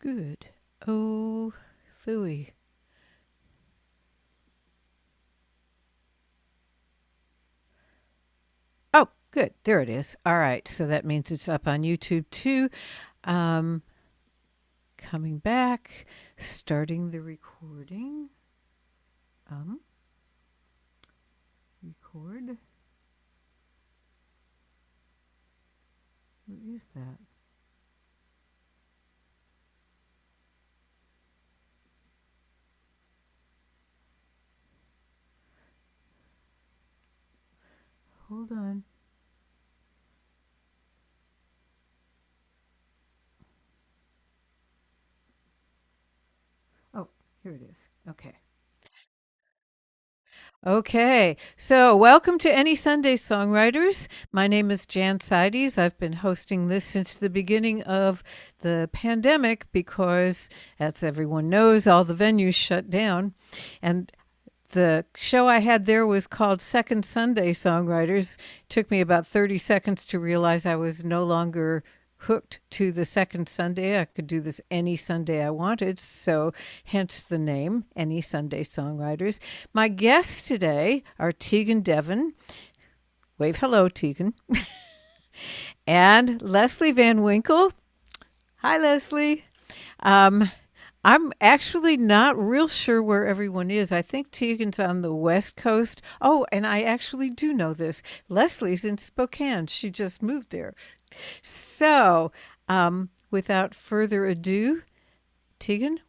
Good. Oh, phooey. Oh, good. There it is. All right. So that means it's up on YouTube too. Um, Coming back, starting the recording. Um, Record. What is that? Hold on. Oh, here it is. Okay. Okay, so welcome to Any Sunday Songwriters. My name is Jan Seides. I've been hosting this since the beginning of the pandemic because, as everyone knows, all the venues shut down. And the show I had there was called Second Sunday Songwriters. Took me about 30 seconds to realize I was no longer hooked to the second Sunday. I could do this any Sunday I wanted, so hence the name, Any Sunday Songwriters. My guests today are Tegan Devon. Wave hello, Tegan. And Leslie Van Winkle. Hi, Leslie. Um, I'm actually not real sure where everyone is. I think Tegan's on the West Coast. Oh, and I actually do know this. Leslie's in Spokane. She just moved there. So, without further ado, Tegan,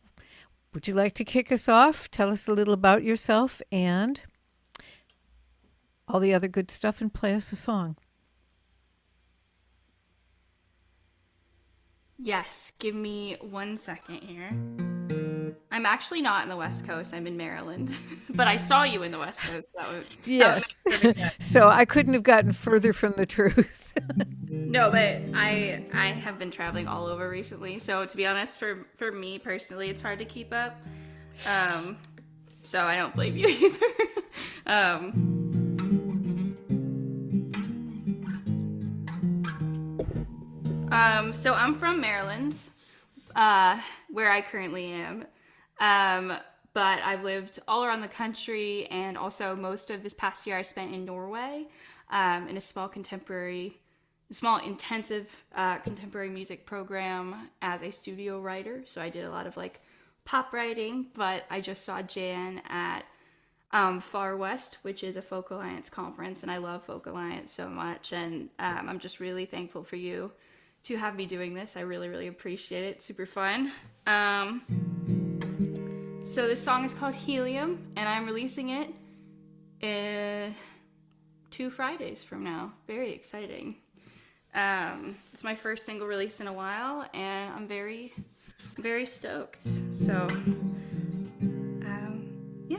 would you like to kick us off? Tell us a little about yourself and all the other good stuff and play us a song. Yes, give me 1 second here. I'm actually not in the West Coast. I'm in Maryland, but I saw you in the West Coast. That would Yes. make perfect sense. So I couldn't have gotten further from the truth. No, but I have been traveling all over recently. So to be honest, for me personally, it's hard to keep up. Um, so I don't blame you either. um, so I'm from Maryland, where I currently am. Um, but I've lived all around the country, and also most of this past year I spent in Norway, in a small intensive contemporary music program as a studio writer. So I did a lot of like pop writing, but I just saw Jan at Far West, which is a Folk Alliance conference, and I love Folk Alliance so much. And I'm just really thankful for you to have me doing this. I really, really appreciate it. Super fun. So this song is called Helium, and I'm releasing it 2 Fridays from now. Very exciting. It's my first single release in a while, and I'm very, very stoked. So, yeah.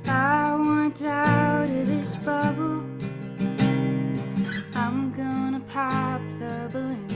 I want out of this bubble. I'm gonna pop the balloon.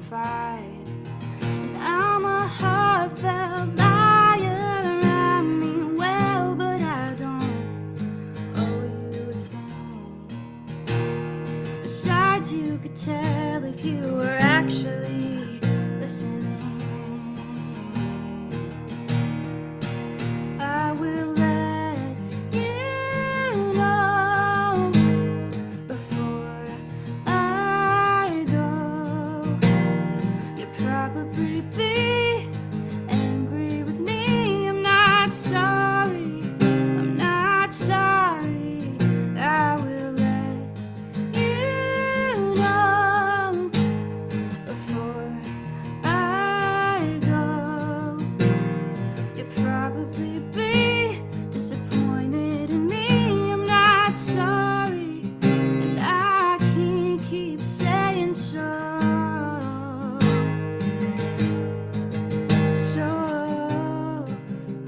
confide. And I'm a heartfelt liar. I mean well, but I don't owe you a thing. Besides, you could tell if you were actually listening. I will let you know before I go. You'll probably be angry with me. I'm not sorry. I'm not sorry. I will let you know before I go. You'll probably be disappointed in me. I'm not sorry, and I can't keep saying so. So,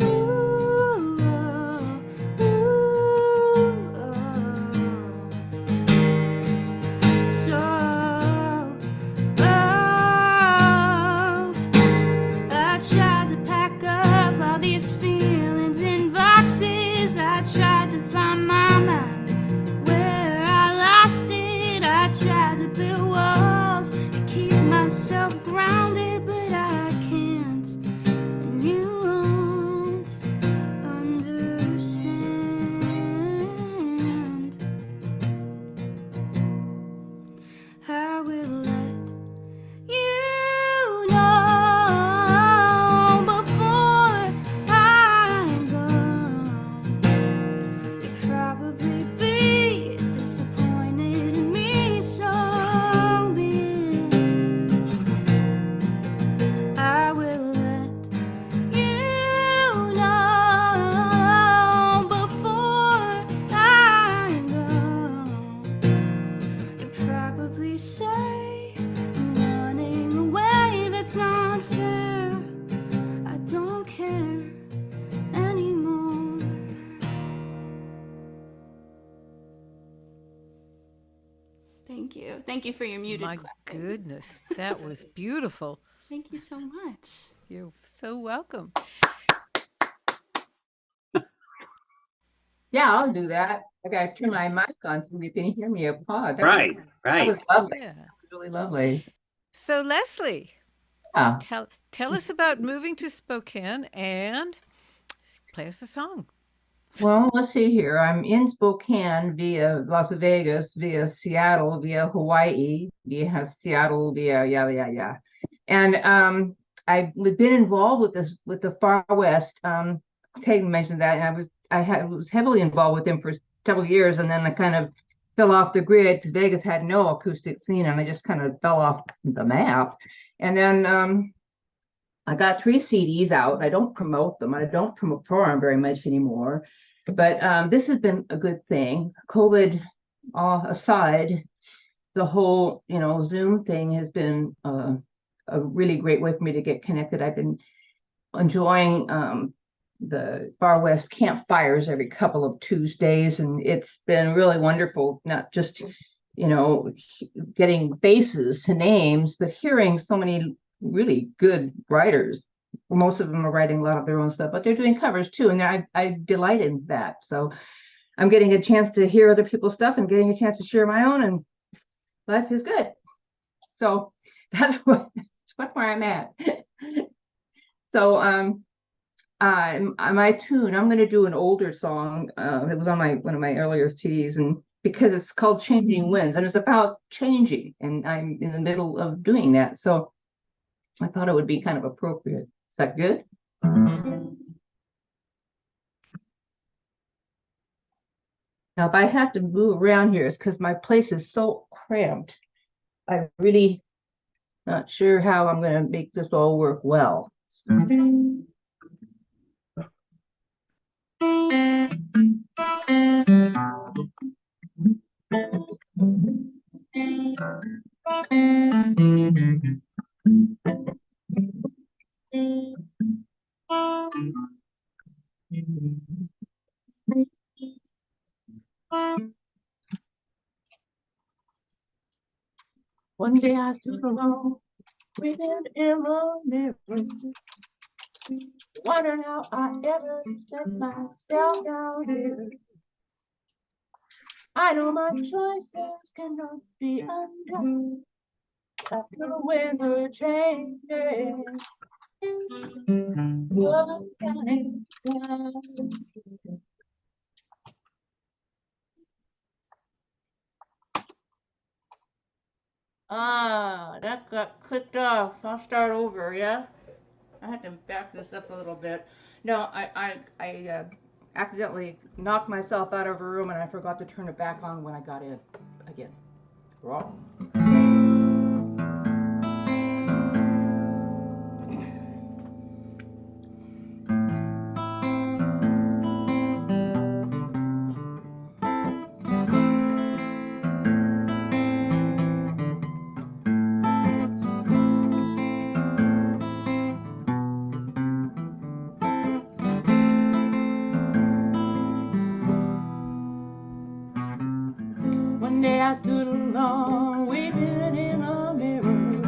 ooh, oh, so, I tried to pack up all these feelings in boxes. I tried to find my mind where I lost it. I tried to build walls to keep myself grounded, but I can't, and you won't understand. I will let you know before I go. You'll probably be disappointed in me, so be it. I will let you know before I go. You'll probably say I'm running away, that's not fair. I don't care anymore. Thank you. Thank you for your muted My clapping. goodness, that was beautiful. Thank you so much. You're so welcome. Yeah, I'll do that. I gotta turn my mic on so you can hear me applaud. Right, That was right. lovely. Yeah. That was really lovely. So, Leslie, Yeah. tell us about moving to Spokane and play us a song. Well, let's see here. I'm in Spokane via Las Vegas, via Seattle, via Hawaii, via Seattle, via yeah. And I've been involved with this with the Far West. Tate mentioned that, and was heavily involved with them for several years, and then I kind of fell off the grid because Vegas had no acoustic scene, and I just kind of fell off the map. And then I got 3 CDs out. I don't promote them. I don't perform very much anymore. But this has been a good thing. COVID aside, the whole Zoom thing has been a really great way for me to get connected. I've been enjoying the Far West campfires every couple of Tuesdays, and it's been really wonderful. Not just getting faces to names, but hearing so many really good writers. Most of them are writing a lot of their own stuff, but they're doing covers too, and I delight in that. So I'm getting a chance to hear other people's stuff and getting a chance to share my own, and life is good. So that's where I'm at. So my tune, I'm going to do an older song. It was on one of my earlier CDs, and because it's called Changing Winds, and it's about changing, and I'm in the middle of doing that. So I thought it would be kind of appropriate. Is that good? Now, if I have to move around here, it's because my place is so cramped. I'm really not sure how I'm going to make this all work well. One day I stood alone weeping in the mirror, wondering how I ever let myself down here. I know my choices cannot be undone. I feel the winds are changing. You're counting down. That got clipped off. I'll start over, yeah? I had to back this up a little bit. No, I accidentally knocked myself out of a room and I forgot to turn it back on when I got in again. Wrong. One day I stood alone, weeping in a mirror,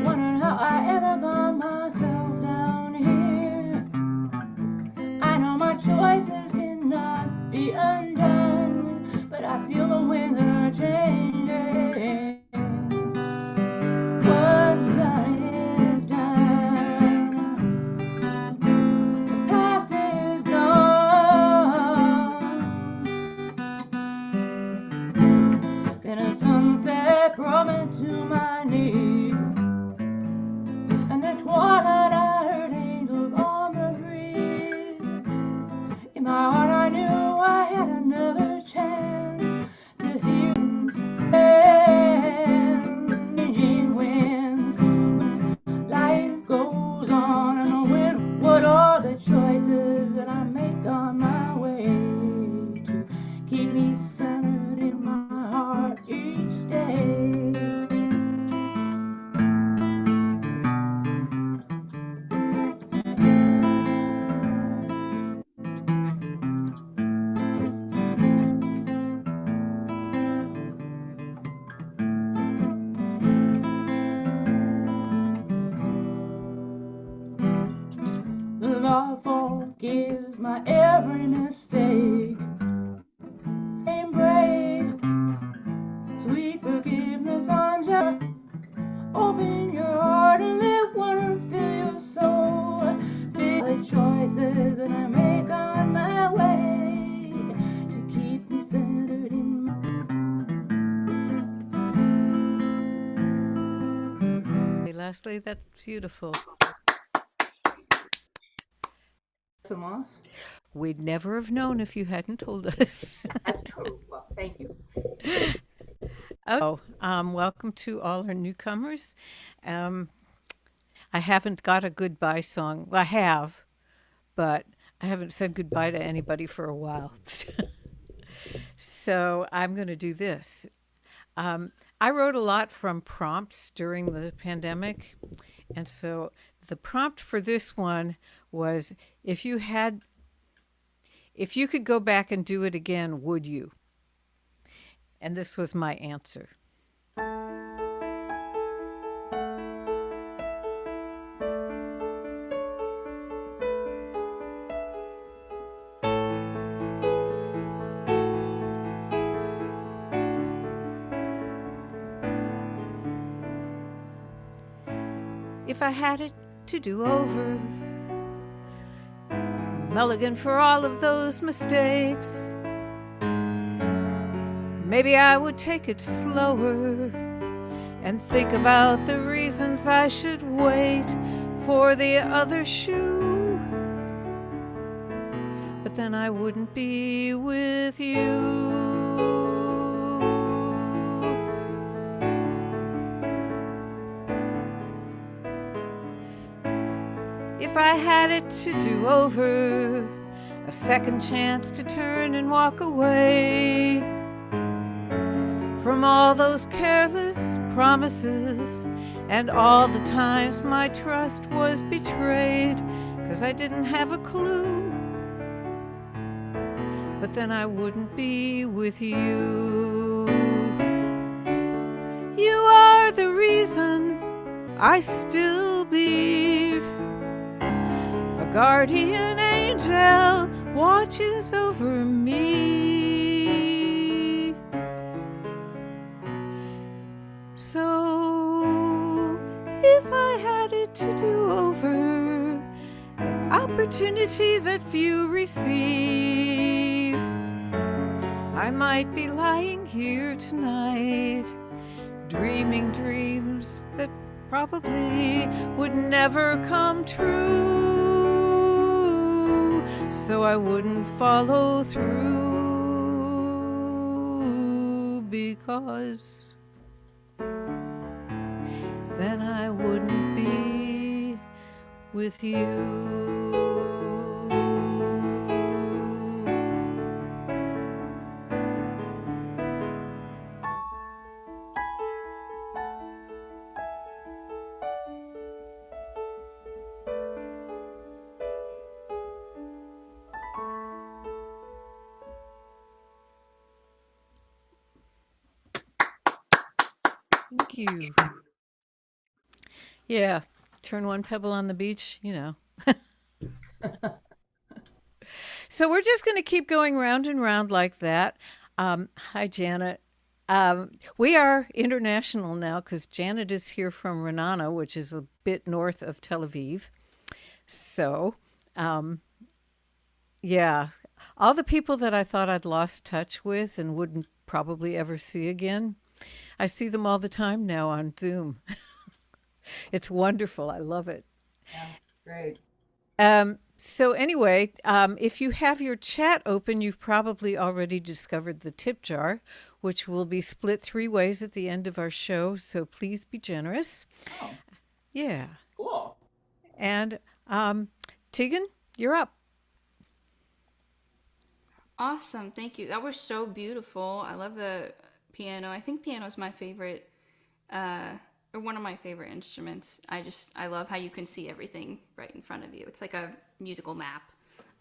wondering how I ever got myself down here. I know my choices cannot be undone, but I feel the winds are changing. What's done is done. The past is gone. Then a sunset brought me to my knees, and at twilight I heard angels on the breeze. In my heart I knew I had another chance to hear changing winds. Life goes on, and the wind, what are the choices that I make on my way to keep me centered in my heart each day. The Lord forgives my every mistake. And break, sweet forgiveness on Jah. Open your heart and let wonder fill your soul. Feel the choices that I make on my way to keep me centered in my. Leslie, that's beautiful. Some off? We'd never have known if you hadn't told us. That's true. Well, thank you. Oh, welcome to all our newcomers. I haven't got a goodbye song. Well, I have, but I haven't said goodbye to anybody for a while. So I'm going to do this. I wrote a lot from prompts during the pandemic. And so the prompt for this one was, if you could go back and do it again, would you? And this was my answer. If I had it to do over, mulligan for all of those mistakes, maybe I would take it slower and think about the reasons I should wait for the other shoe. But then I wouldn't be with you. If I had it to do over, a second chance to turn and walk away from all those careless promises and all the times my trust was betrayed, 'cause I didn't have a clue. But then I wouldn't be with you. You are the reason I still believe a guardian angel watches over me. So if I had it to do over, an opportunity that few receive, I might be lying here tonight, dreaming dreams that probably would never come true, so I wouldn't follow through, because then I wouldn't be with you. Thank you. Yeah, turn one pebble on the beach, you know. So we're just going to keep going round and round like that. Hi, Janet. We are international now because Janet is here from Renana, which is a bit north of Tel Aviv. So, yeah, all the people that I thought I'd lost touch with and wouldn't probably ever see again, I see them all the time now on Zoom. It's wonderful. I love it. Yeah, great. So anyway, if you have your chat open, you've probably already discovered the tip jar, which will be split 3 ways at the end of our show. So please be generous. Oh, Yeah. cool. And Tegan, you're up. Awesome. Thank you. That was so beautiful. I love the piano. I think piano is my favorite, or one of my favorite instruments. I love how you can see everything right in front of you. It's like a musical map.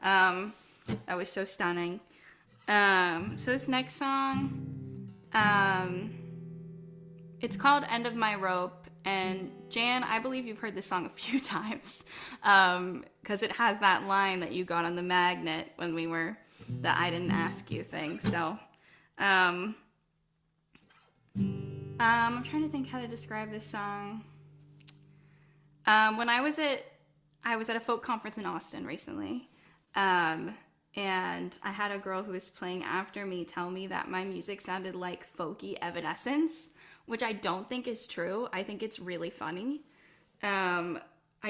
That was so stunning. So this next song, it's called End of My Rope. And Jan, I believe you've heard this song a few times, because it has that line that you got on the magnet when we were the I didn't ask you thing. So I'm trying to think how to describe this song. When I was at a folk conference in Austin recently, and I had a girl who was playing after me tell me that my music sounded like folky Evanescence, which I don't think is true. I think it's really funny. I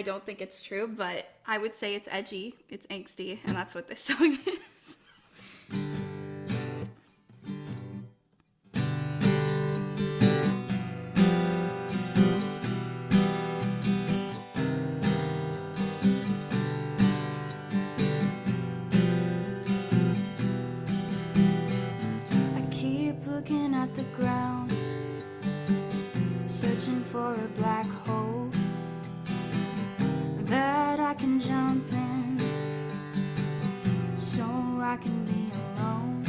don't think it's true, but I would say it's edgy, it's angsty, and that's what this song is. Looking at the ground, searching for a black hole that I can jump in, so I can be alone.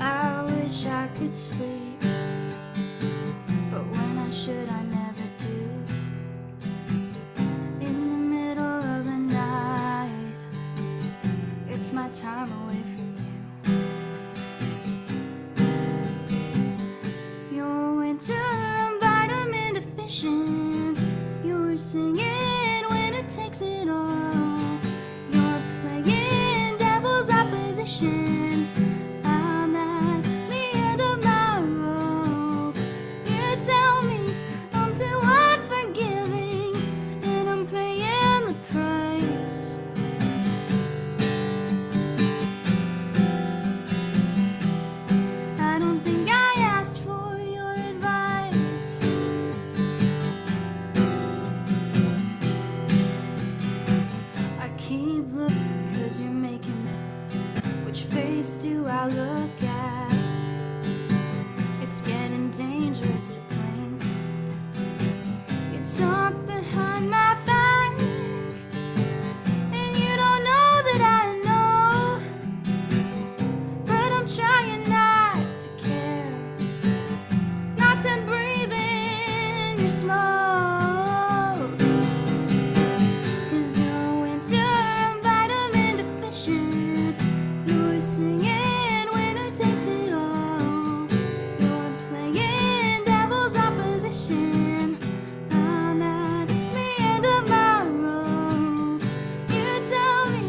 I wish I could sleep, but when I should, I never do. In the middle of the night, it's my time away from vitamin deficient. You're singing when it takes it all. You're playing devil's opposition. I'm at the end of my rope. You tell me I'm too unforgiving, and I'm paying the price. I don't think I asked for your advice. I keep looking 'cause you're making me. Which face do I look at? It's getting dangerous to blink. You talk behind my back, and you don't know that I know. But I'm trying not to care, not to breathe in your smell. smoke. 'Cause you're winter and vitamin deficient. You're singing winter takes it all. You're playing devil's opposition. I'm at the end of my rope. You tell me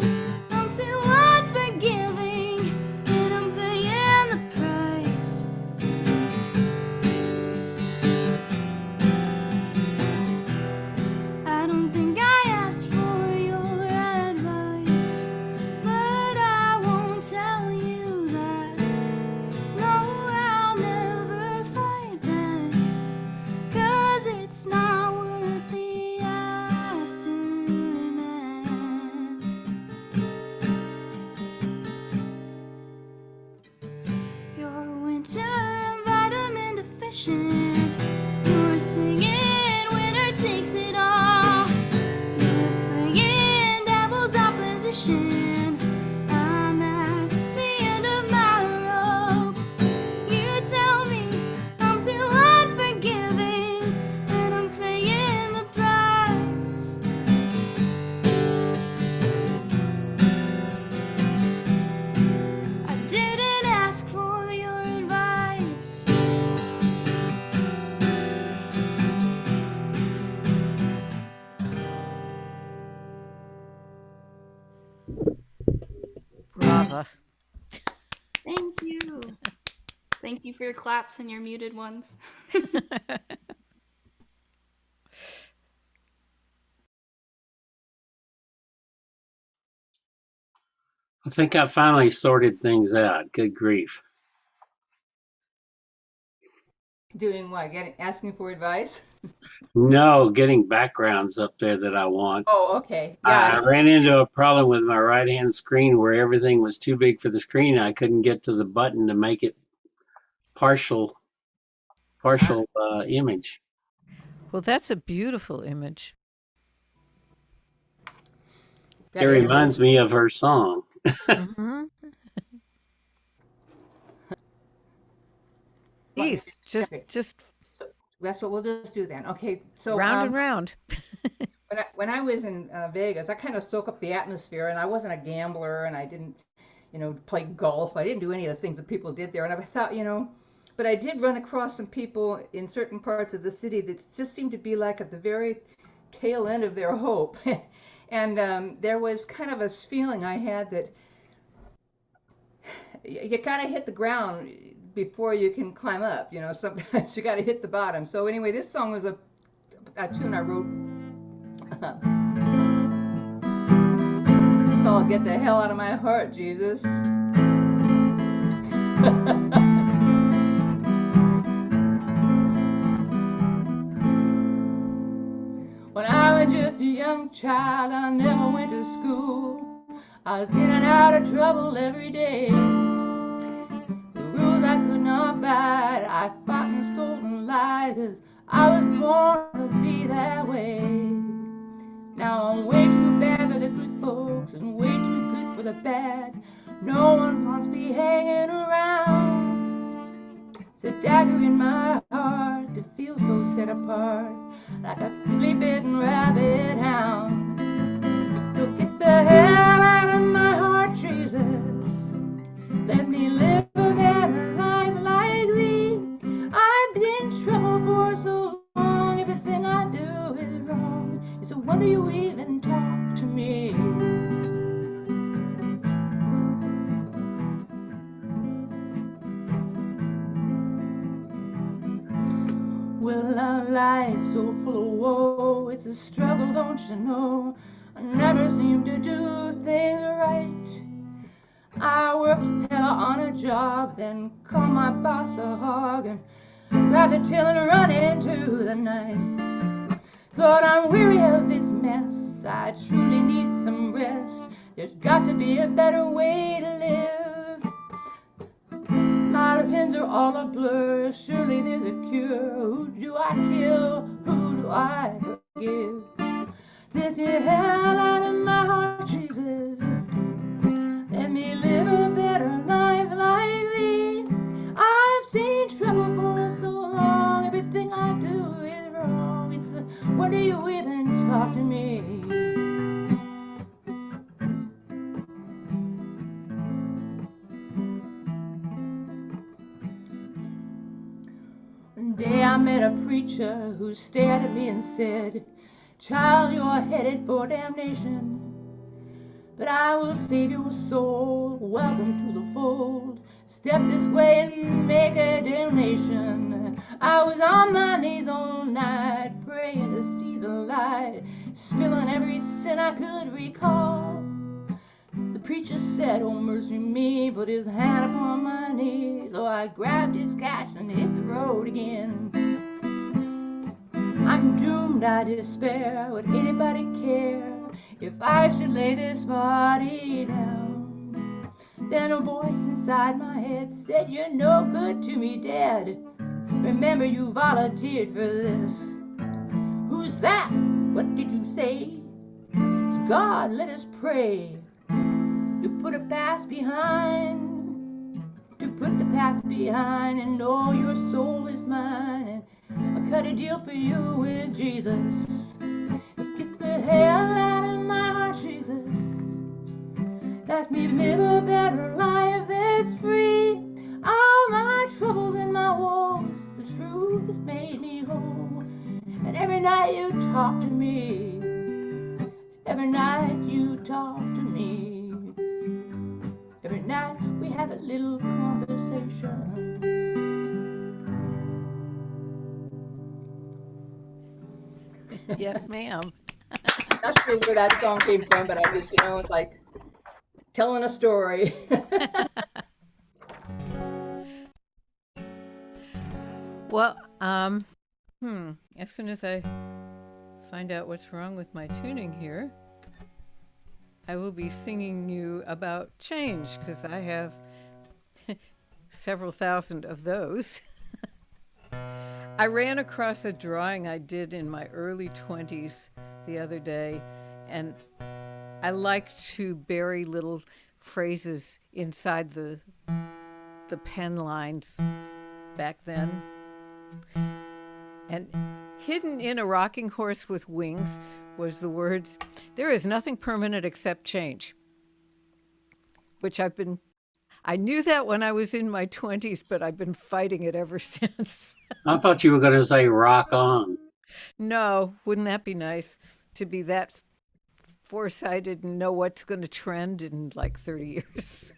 I'm too unforgiving, and I'm paying the price. I don't think I asked for your advice, but I won't tell you that. No, I'll never fight back, 'cause it's not worth the aftermath. You're winter and vitamin deficient. You're singing winter takes it all. You're playing devil's opposition. I'm at the end of my rope. You tell me I'm too unforgiving, and I'm paying the price. I didn't ask for your advice. Brava. Thank you. Thank you for your claps and your muted ones. I think I finally sorted things out. Good grief. Doing what? Asking for advice? No, getting backgrounds up there that I want. Oh, okay. I Yeah. ran into a problem with my right-hand screen where everything was too big for the screen. I couldn't get to the button to make it partial image. Well, that's a beautiful image. It reminds me of her song. Mm-hmm. Please, just That's what we'll just do then. Okay. So round and round. when I was in Vegas, I kind of soak up the atmosphere, and I wasn't a gambler, and I didn't, play golf. I didn't do any of the things that people did there. And I thought, but I did run across some people in certain parts of the city that just seemed to be like at the very tail end of their hope. And there was kind of a feeling I had that you gotta hit the ground before you can climb up. Sometimes you gotta hit the bottom. So anyway, this song was a tune I wrote. It's called "Get the Hell Out of My Heart, Jesus." When I was just a young child, I never went to school. I was in and out of trouble every day. The rules I could not abide, I fought and stole and lied, 'cause I was born to be that way. Now I'm way too bad for the good folks and way too good for the bad. No one wants me hanging around. It's a dagger in my heart to feel so set apart, like a flea-bitten rabbit hound. So get the hell out of my heart, Jesus. Let me live a better life like thee. I've been in trouble for so long, everything I do is wrong. It's a wonder you even talk to me. Well, our life's so full of woe, it's a struggle, don't you know? I never seem to do things right. I worked hell on a job, then call my boss a hog and grab the till and run into the night. Lord, I'm weary of this mess, I truly need some rest. There's got to be a better way to live. My pins are all a blur, surely there's a cure. Who do I kill? Who do I forgive? Get the hell out of my heart, Jesus. Let me live a better life like thee. I've seen trouble for so long, everything I do is wrong. cost me. One day I met a preacher who stared at me and said, "Child, you're headed for damnation, but I will save your soul. Welcome to the fold. Step this way and make a donation." I was on my knees all night, praying to see the light, spilling every sin I could recall. The preacher said, "Oh, mercy me," put his hand upon my knee. So I grabbed his cash and hit the road again. I'm doomed, I despair. Would anybody care if I should lay this body down? Then a voice inside my head said, "You're no good to me dead. Remember you volunteered for this." "Who's that? What did you say?" "It's God, let us pray. To put a past behind, to put the past behind, and know your soul is mine. And I cut a deal for you with Jesus. Get the hell out of my heart, Jesus. Let me live a better life that's free. All my troubles and my woes, the truth has made me whole. And every night you talk to me, every night you talk to me. Every night we have a little conversation." Yes, ma'am. Not sure where that song came from, but I just, it's like telling a story. Well, as soon as I find out what's wrong with my tuning here, I will be singing you about change, because I have several thousand of those. I ran across a drawing I did in my early 20s the other day, and I like to bury little phrases inside the pen lines back then. And hidden in a rocking horse with wings was the words, "There is nothing permanent except change," which I knew that when I was in my 20s, but I've been fighting it ever since. I thought you were going to say rock on. No, wouldn't that be nice to be that foresighted and know what's going to trend in like 30 years?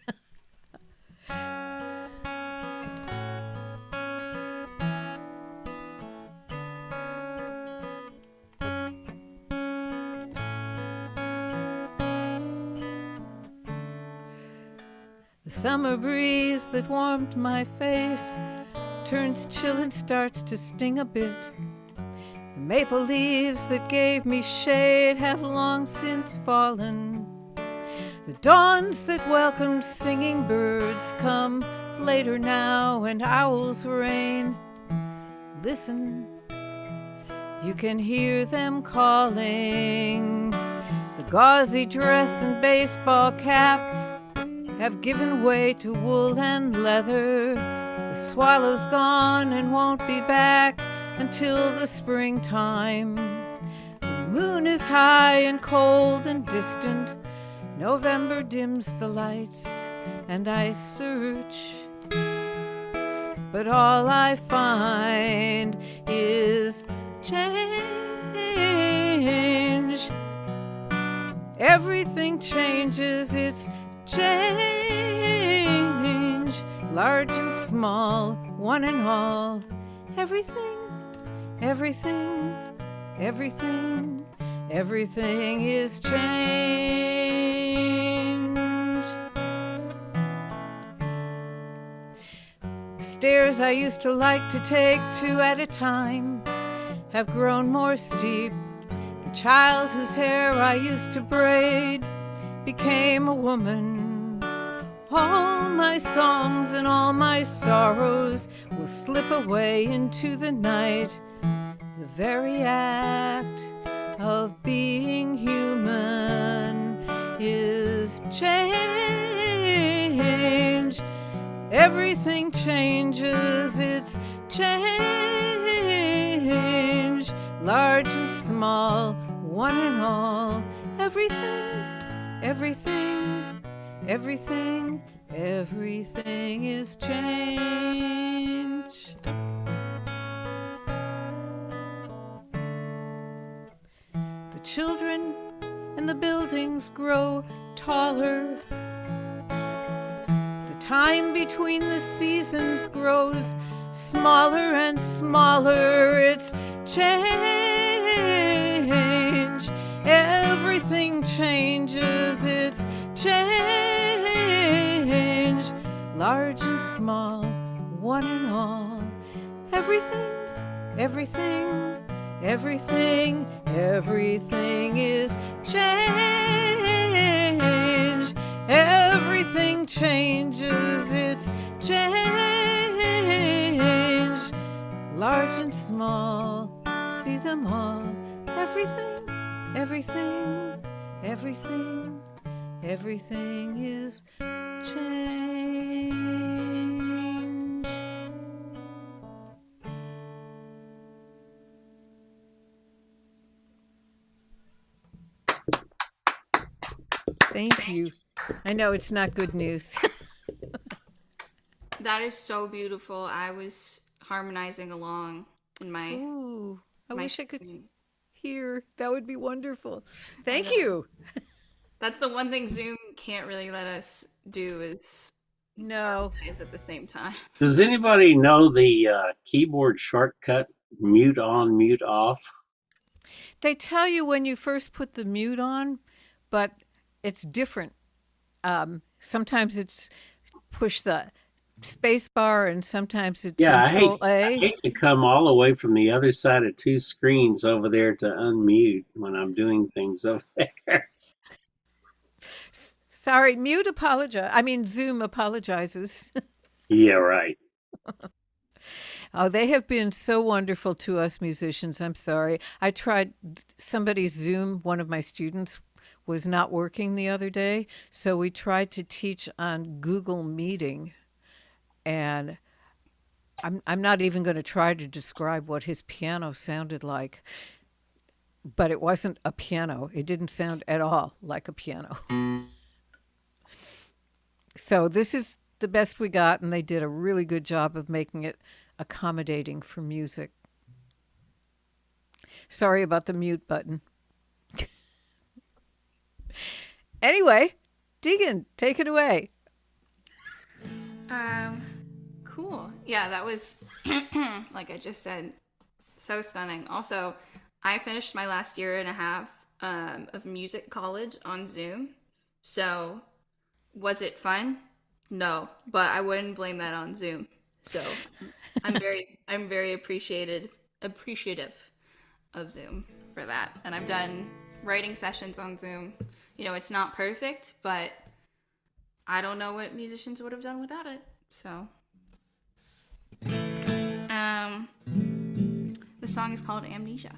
The summer breeze that warmed my face turns chill and starts to sting a bit. The maple leaves that gave me shade have long since fallen. The dawns that welcomed singing birds come later now, and owls reign. Listen, you can hear them calling. The gauzy dress and baseball cap have given way to wool and leather. The swallow's gone and won't be back until the springtime. The moon is high and cold and distant. November dims the lights and I search, but all I find is change. Everything changes, it's change, large and small, one and all. Everything, everything, everything, everything is change. Stairs I used to like to take two at a time have grown more steep. The child whose hair I used to braid became a woman. All my songs and all my sorrows will slip away into the night. The very act of being human is change. Everything changes, it's change, large and small, one and all. Everything, everything, everything, everything is change. The children and the buildings grow taller. The time between the seasons grows smaller and smaller. It's change. Everything changes. It's change. Large and small, one and all. Everything, everything, everything, everything is change. Everything changes. It's change. Large and small, see them all. Everything, everything, everything, everything is change. Thank you. I know it's not good news. That is so beautiful. I was harmonizing along in my. Ooh, I my wish I could screen. hear. That would be wonderful. Thank know. you. That's the one thing Zoom can't really let us do is No. harmonize at the same time. Does anybody know the keyboard shortcut mute on, mute off? They tell you when you first put the mute on, but it's different. Sometimes it's push the space bar and sometimes it's Yeah, Control I A. hate to come all the way from the other side of two screens over there to unmute when I'm doing things over there. Sorry, mute apologize. I mean, Zoom apologizes. Yeah, right. Oh, they have been so wonderful to us musicians. I'm sorry. I tried somebody's Zoom, one of my students was not working the other day, so we tried to teach on Google Meeting, and I'm not even going to try to describe what his piano sounded like, but it wasn't a piano. It didn't sound at all like a piano. So this is the best we got, and they did a really good job of making it accommodating for music. Sorry about the mute button. Anyway, Deegan, take it away. Cool. Yeah, that was like I just said, so stunning. Also, I finished my last year and a half of music college on Zoom. So, was it fun? No, but I wouldn't blame that on Zoom. So, I'm very appreciative of Zoom for that. And I've done writing sessions on Zoom. You know, it's not perfect, but I don't know what musicians would have done without it. So, the song is called Amnesia.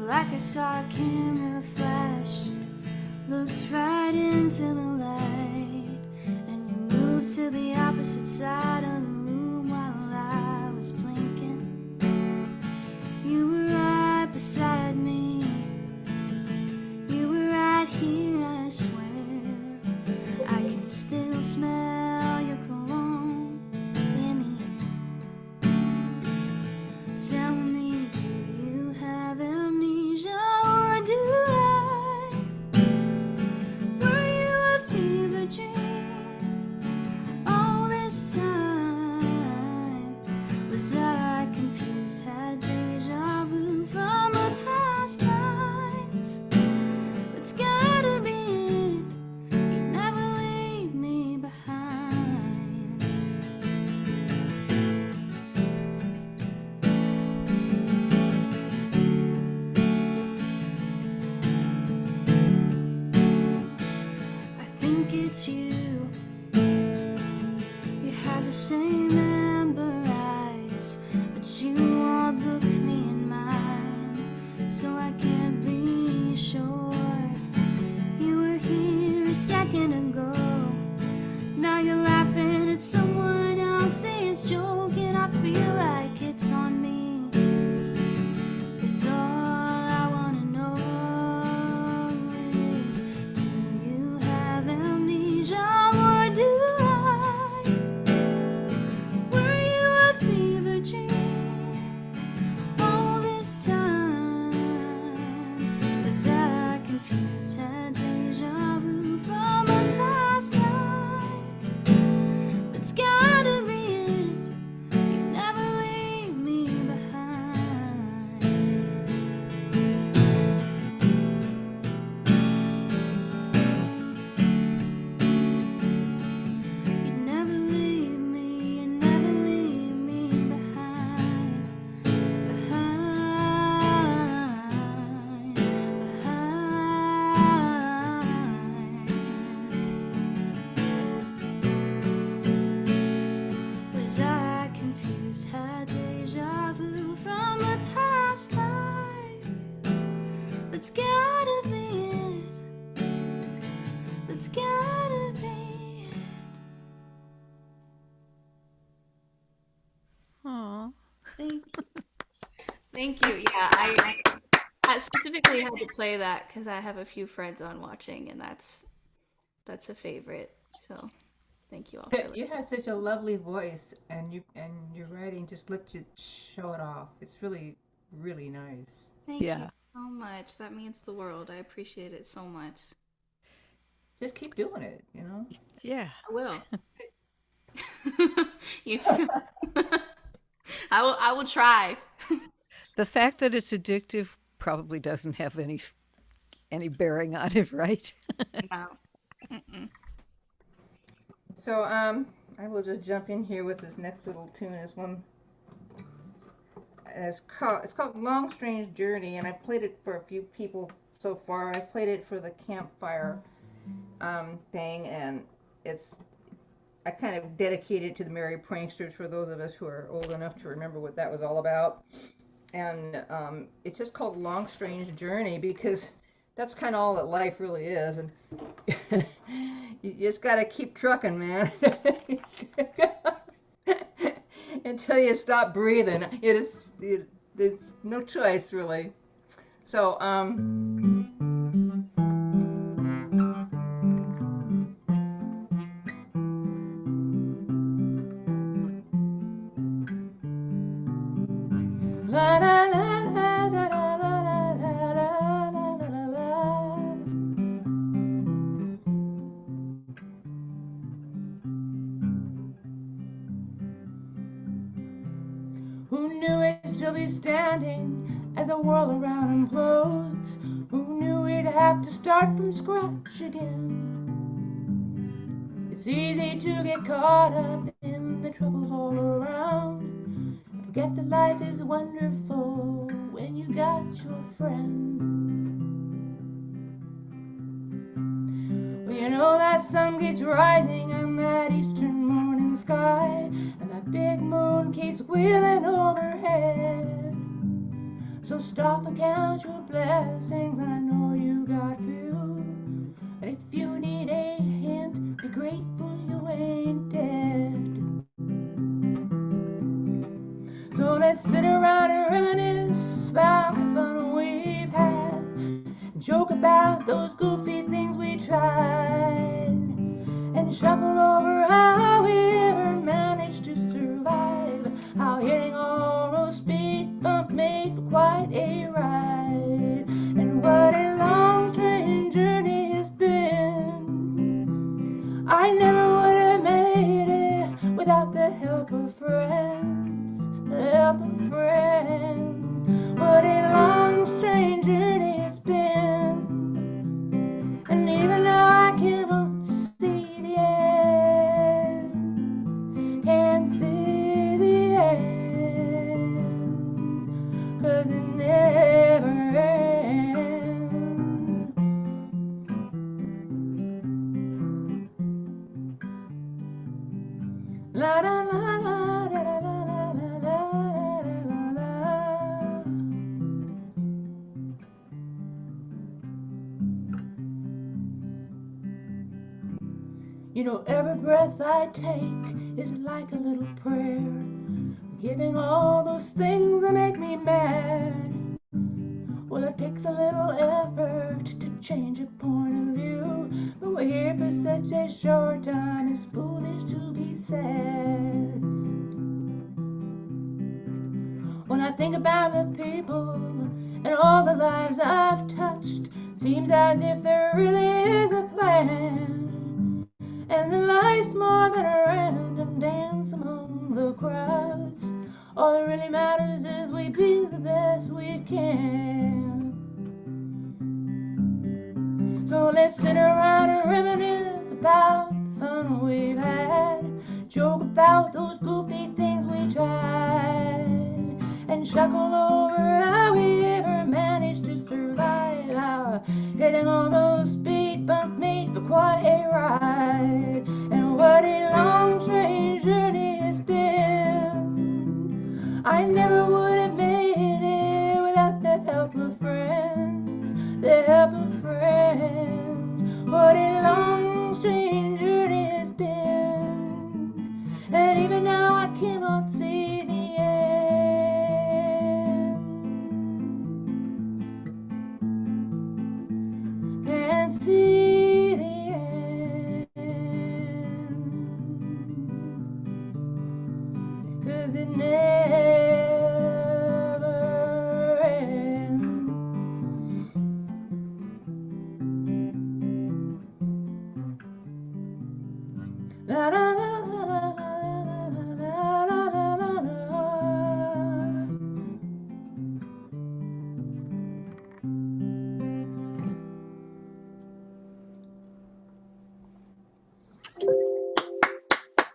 Like I saw a camera flash, looked right into the light, and you moved to the opposite side of the room while I was blinking. You were right beside me, you were right here, I swear. I can still smell your cologne in the air. Tell me, do you have amnesia, or do I? Were you a fever dream all this time? like it's you. You have the same amber eyes, but you won't look me in mine, so I can't be sure. You were here a second ago. Now you're laughing at someone else's joke, and I feel like it's on me. 'Cause all I wanna know is, do you have amnesia, or do I? Were you a fever dream all this time? Was I confused, had deja vu from a past life? It's gotta be it. You never leave me behind. You never leave me, you never leave me behind. Was I confused, had deja vu from a past life? That's gotta be it. That's gotta be it. Aw. Thank you. Thank you. Yeah, I specifically had to play that because I have a few friends on watching, and that's a favorite. So thank you all for You have such a lovely voice, and your writing just lets you show it off. It's really, really nice. Thank Yeah. you so much. That means the world. I appreciate it so much. Just keep doing it, you know? Yeah. I will. You too. I will try. The fact that it's addictive probably doesn't have any bearing on it, right? No. So, I will just jump in here with this next little tune. Is one. It's called Long Strange Journey, and I played it for a few people so far. I played it for the campfire thing, and I kind of dedicated it to the Merry Pranksters for those of us who are old enough to remember what that was all about. And it's just called Long Strange Journey because that's kind of all that life really is. And you just got to keep trucking, man. Until you stop breathing. There's no choice, really. So, la la la la la la la la la la la. Who knew we'd still be standing as the world around implodes? Who knew we'd have to start from scratch again? It's easy to get caught up in the troubles all around. Forget that life is wonderful when you got your friend. Well, you know that sun keeps rising on that eastern morning sky, and that big moon keeps wheeling overhead. So stop and count your blessings, I know you got few. And if you need a hint, be grateful you ain't dead. So let's sit around and reminisce about the fun we've had, and joke about those goofy things we tried, and chuckle over how we ever managed to survive, how hitting all those speed bumps made for quite a ride, and what La la la la la la la la la la. You know, every breath I take is like a little prayer, giving all those things that make me mad. Well, it takes a little effort to change a point of view, but we're here for such a short time, it's foolish to be sad. When I think about the people and all the lives I've touched, seems as if there really is a plan, and the life's more than a random dance among the crowds. All that really matters is we be the best we can. So let's sit around and reminisce about the fun we've had, joke about those goofy things we tried, and chuckle over how we ever managed to survive, hitting all those speed bumps made for quite a ride. And what a long, strange journey it's been. I never would have made it without the help of friends, the help of friends. What a long, strange journey it's been, and even now I cannot see the end. Can't see the end, 'cause it never ends. La la la la la la la la la la.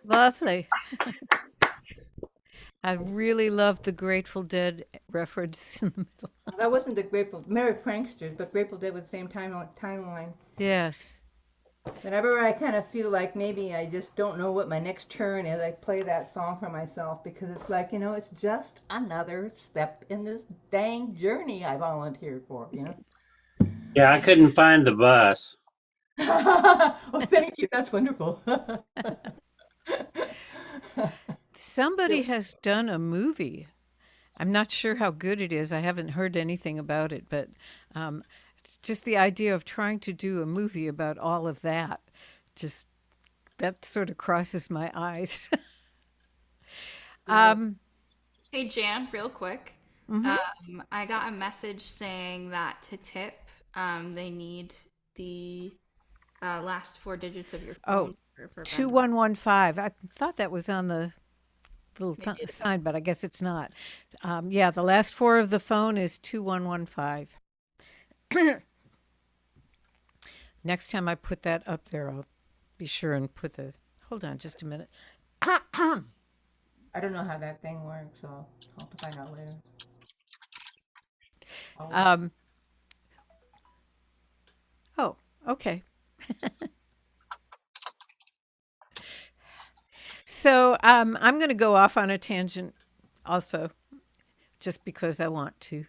Lovely. I really loved the Grateful Dead reference in the middle. That wasn't the Grateful Merry Pranksters, but Grateful Dead was the same timeline. Yes. Whenever I kind of feel like maybe I just don't know what my next turn is, I play that song for myself because it's like, you know, it's just another step in this dang journey I volunteered for, you know? Yeah, I couldn't find the bus. Oh, thank you. That's wonderful. Somebody has done a movie. I'm not sure how good it is. I haven't heard anything about it, but just the idea of trying to do a movie about all of that, just that sort of crosses my eyes. Hey Jan, real quick. I got a message saying that to tip, they need the last four digits of your phone. For Venmo. 2115. I thought that was on the little Maybe it's sign, but I guess it's not. Yeah, the last four of the phone is 2115. Next time I put that up there, I'll be sure and put the. Hold on just a minute. I don't know how that thing works, so I'll have to find out later. Oh, okay. So I'm going to go off on a tangent also, just because I want to.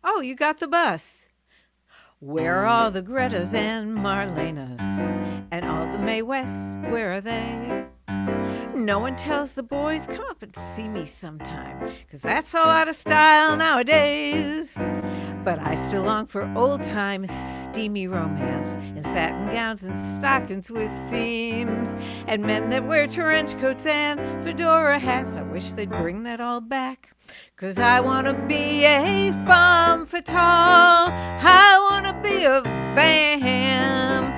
Oh, you got the bus. Where are all the Gretas and Marlenas? And all the Mae Wests, where are they? No one tells the boys, come up and see me sometime, 'cause that's all out of style nowadays. But I still long for old-time steamy romance in satin gowns and stockings with seams, and men that wear trench coats and fedora hats. I wish they'd bring that all back, 'cause I want to be a femme fatale. I want to be a vamp.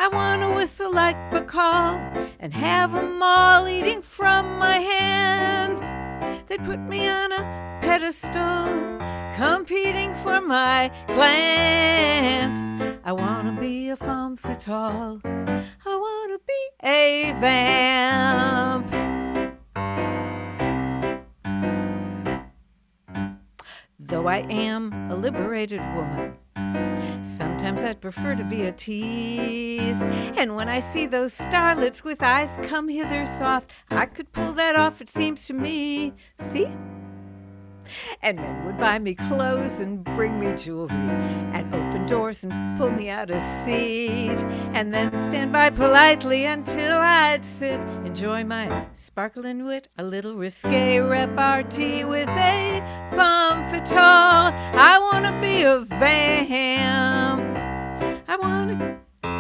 I want to whistle like Bacall and have 'em all eating from my hand. They put me on a pedestal, competing for my glance. I want to be a femme fatale. I want to be a vamp. though I am a liberated woman. Sometimes I'd prefer to be a tease. And when I see those starlets with eyes come hither soft, I could pull that off, it seems to me. See? And men would buy me clothes and bring me jewelry and open doors and pull me out a seat and then stand by politely until I'd sit, enjoy my sparkling wit, a little risque repartee with a femme fatale. I want to be a vamp. I want to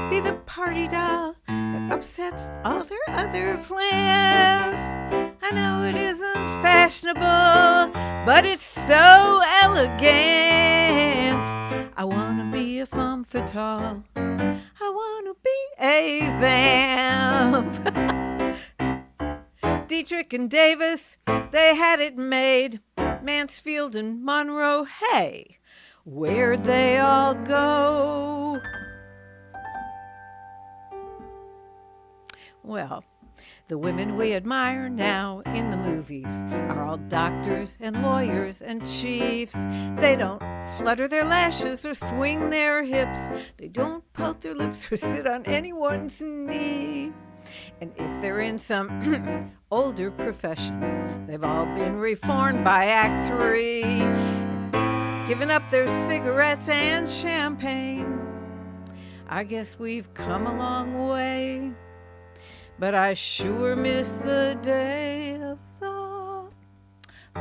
be the party doll that upsets all their other plans. I know it isn't fashionable, but it's so elegant. I want to be a femme fatale. I want to be a vamp. Dietrich and Davis, they had it made. Mansfield and Monroe, hey, where'd they all go? Well, the women we admire now in the movies are all doctors and lawyers and chiefs. They don't flutter their lashes or swing their hips. They don't pout their lips or sit on anyone's knee. And if they're in some older profession, they've all been reformed by Act 3, giving up their cigarettes and champagne. I guess we've come a long way, but I sure miss the day of the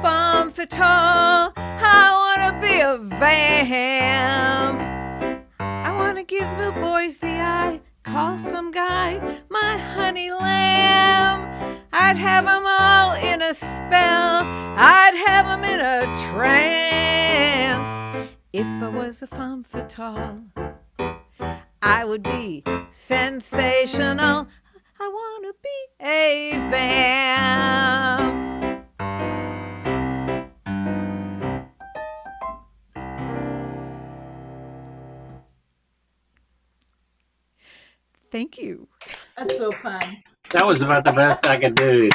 femme fatale. I wanna be a vamp. I wanna give the boys the eye, call some guy my honey lamb. I'd have 'em all in a spell, I'd have 'em in a trance. If I was a femme fatale, I would be sensational. I want to be a vamp. Thank you. That's so fun. That was about the best I could do.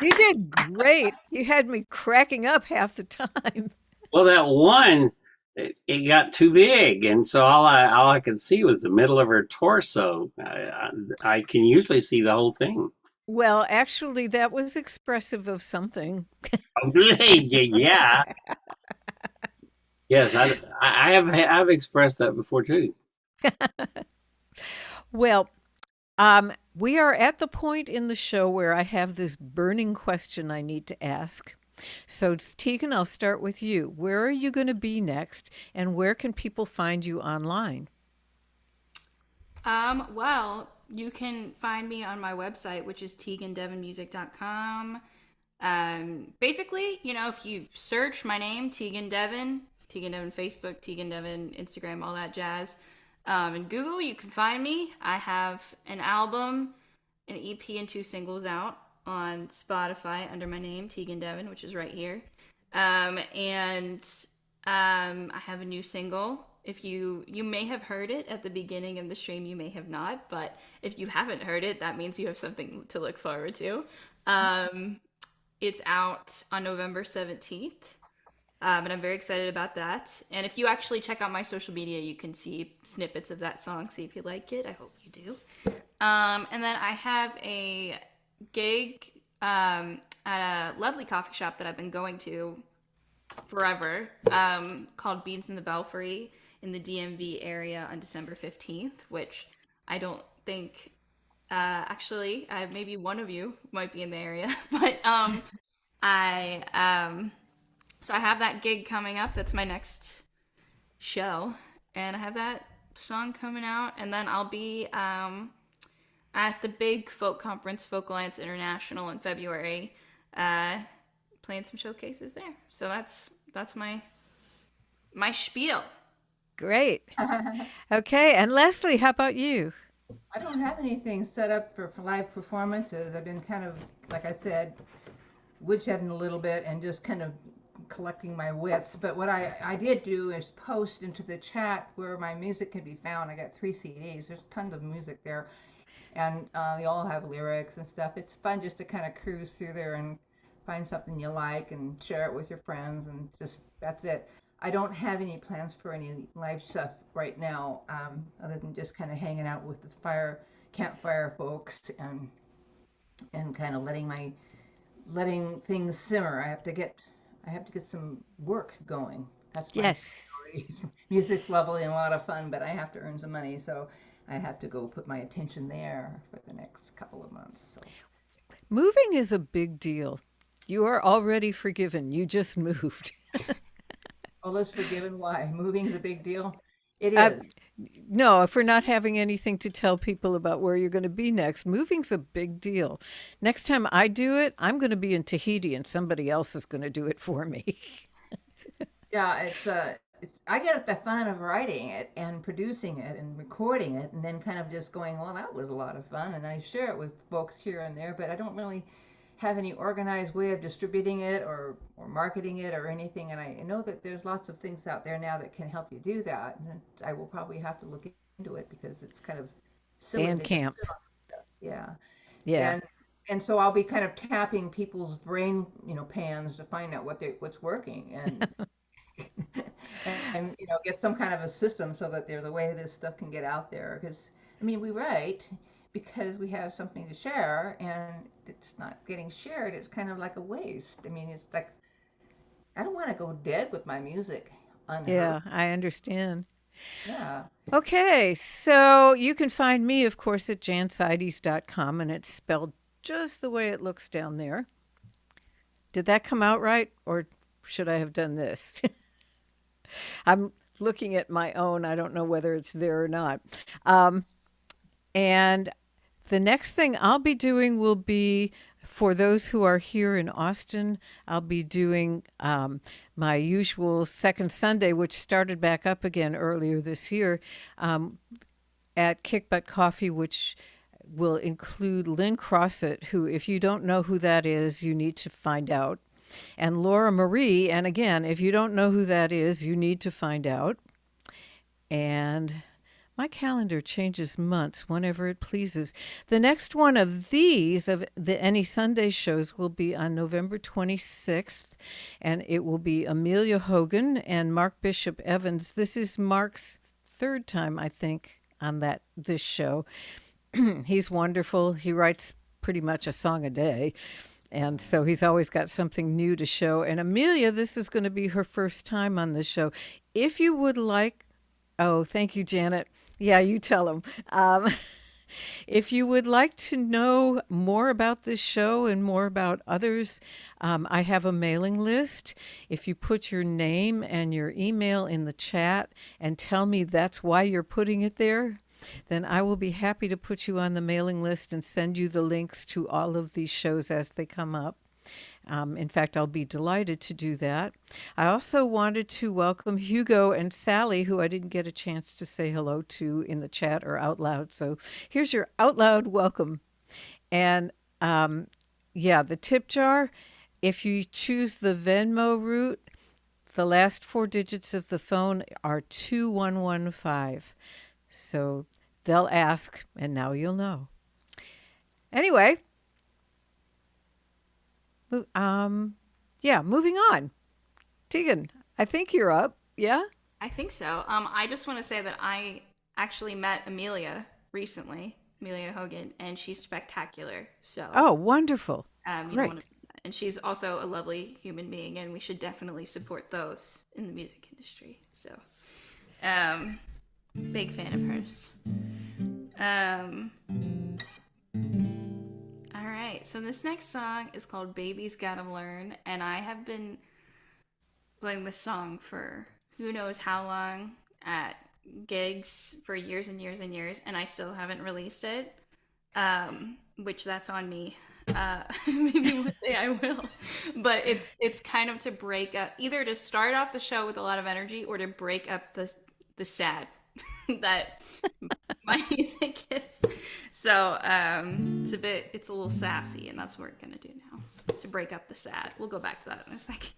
You did great. You had me cracking up half the time. Well, that one, it got too big, and so all I could see was the middle of her torso. I can usually see the whole thing. Well, actually, that was expressive of something. Oh, yeah. Yes, I've expressed that before too. Well, we are at the point in the show where I have this burning question I need to ask. So, Tegan, I'll start with you. Where are you going to be next, and where can people find you online? Well, you can find me on my website, which is TeganDevonMusic.com. Basically, if you search my name, Tegan Devon Facebook, Tegan Devon, Instagram, all that jazz, in Google, you can find me. I have an album, an EP, and 2 singles out on Spotify under my name, Tegan Devon, which is right here. And I have a new single. If you may have heard it at the beginning of the stream, you may have not, but if you haven't heard it, that means you have something to look forward to. It's out on November 17th, and I'm very excited about that. And if you actually check out my social media, you can see snippets of that song, see if you like it. I hope you do. And then I have a gig at a lovely coffee shop that I've been going to forever, called Beans in the Belfry in the DMV area on December 15th, which I don't think, actually, maybe one of you might be in the area, but so I have that gig coming up. That's my next show, and I have that song coming out, and then I'll be at the big folk conference, Folk Alliance International, in February, playing some showcases there. So that's my spiel. Great. Okay, and Leslie, how about you? I don't have anything set up for live performances. I've been kind of, like I said, woodshedding a little bit and just kind of collecting my wits. But what I did do is post into the chat where my music can be found. I got 3 CDs. There's tons of music there. And they all have lyrics and stuff. It's fun just to kind of cruise through there and find something you like and share it with your friends, and just that's it. I don't have any plans for any live stuff right now, other than just kind of hanging out with the campfire folks, and kind of letting things simmer. I have to get some work going. That's my Yes. priority. Music's lovely and a lot of fun, but I have to earn some money, so I have to go put my attention there for the next couple of months. So. Moving is a big deal. You are already forgiven. You just moved. All is forgiven. Why? Moving's a big deal. It Uh, is. no, if we're not having anything to tell people about where you're going to be next, moving's a big deal. Next time I do it, I'm going to be in Tahiti and somebody else is going to do it for me. Yeah, it's I get the fun of writing it and producing it and recording it, and then kind of just going, well, that was a lot of fun, and I share it with folks here and there, but I don't really have any organized way of distributing it or marketing it or anything. And I know that there's lots of things out there now that can help you do that, and I will probably have to look into it because it's kind of silly to just Bandcamp. sit on this stuff. Yeah. Yeah. And so I'll be kind of tapping people's brain, pans to find out what's working, and get some kind of a system so that there's a way this stuff can get out there. Because I mean, we write because we have something to share, and it's not getting shared. It's kind of like a waste. I mean, it's like I don't want to go dead with my music unheard. Yeah, I understand. Yeah. Okay, so you can find me, of course, at janseides.com, and it's spelled just the way it looks down there. Did that come out right, or should I have done this? I'm looking at my own. I don't know whether it's there or not. And the next thing I'll be doing will be for those who are here in Austin, I'll be doing my usual second Sunday, which started back up again earlier this year, at Kick Butt Coffee, which will include Lynn Crossett, who, if you don't know who that is, you need to find out. And Laura Marie, and again, if you don't know who that is, you need to find out. And my calendar changes months whenever it pleases. The next one of these, of the Any Sunday shows, will be on November 26th, and it will be Amelia Hogan and Mark Bishop Evans. This is Mark's third time, I think, on this show. He's wonderful. He writes pretty much a song a day. And so he's always got something new to show. And Amelia, this is going to be her first time on the show. If you would like, oh, thank you, Janet. Yeah, you tell him. If you would like to know more about this show and more about others, I have a mailing list. If you put your name and your email in the chat and tell me that's why you're putting it there, then I will be happy to put you on the mailing list and send you the links to all of these shows as they come up. In fact, I'll be delighted to do that. I also wanted to welcome Hugo and Sally, who I didn't get a chance to say hello to in the chat or out loud. So here's your out loud welcome. And the tip jar, if you choose the Venmo route, the last 4 digits of the phone are 2115. So they'll ask, and now you'll know. Anyway, moving on. Tegan, I think you're up. Yeah? I think so. I just want to say that I actually met Amelia recently, Amelia Hogan, and she's spectacular. So, oh, wonderful. Great. And she's also a lovely human being, and we should definitely support those in the music industry. So, big fan of hers. All right, so this next song is called Baby's Gotta Learn, and I have been playing this song for who knows how long at gigs for years and years and years, and I still haven't released it, which that's on me. Maybe one day I will, but it's kind of to break up, either to start off the show with a lot of energy or to break up the sad that my music is. So it's a little sassy, and that's what we're gonna do now to break up the sad. We'll go back to that in a second.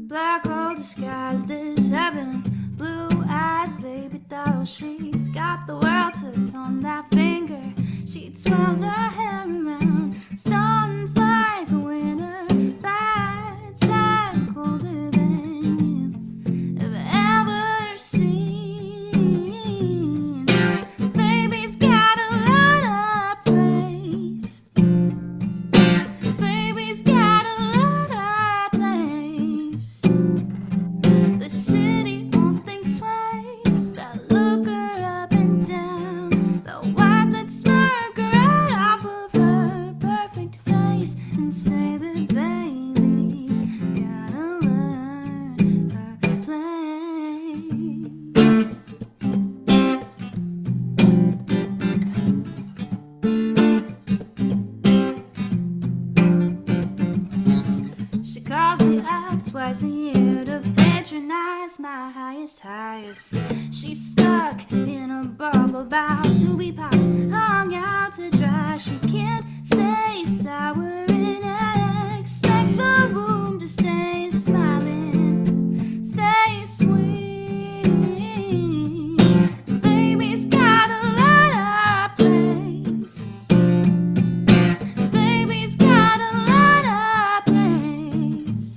Black hole disguised as heaven, blue-eyed baby, thou this. She's stuck in a bubble about to be popped, hung out to dry. She can't stay sour and expect the room to stay smiling, stay sweet. Baby's got a lot of place. Baby's got a lot of place.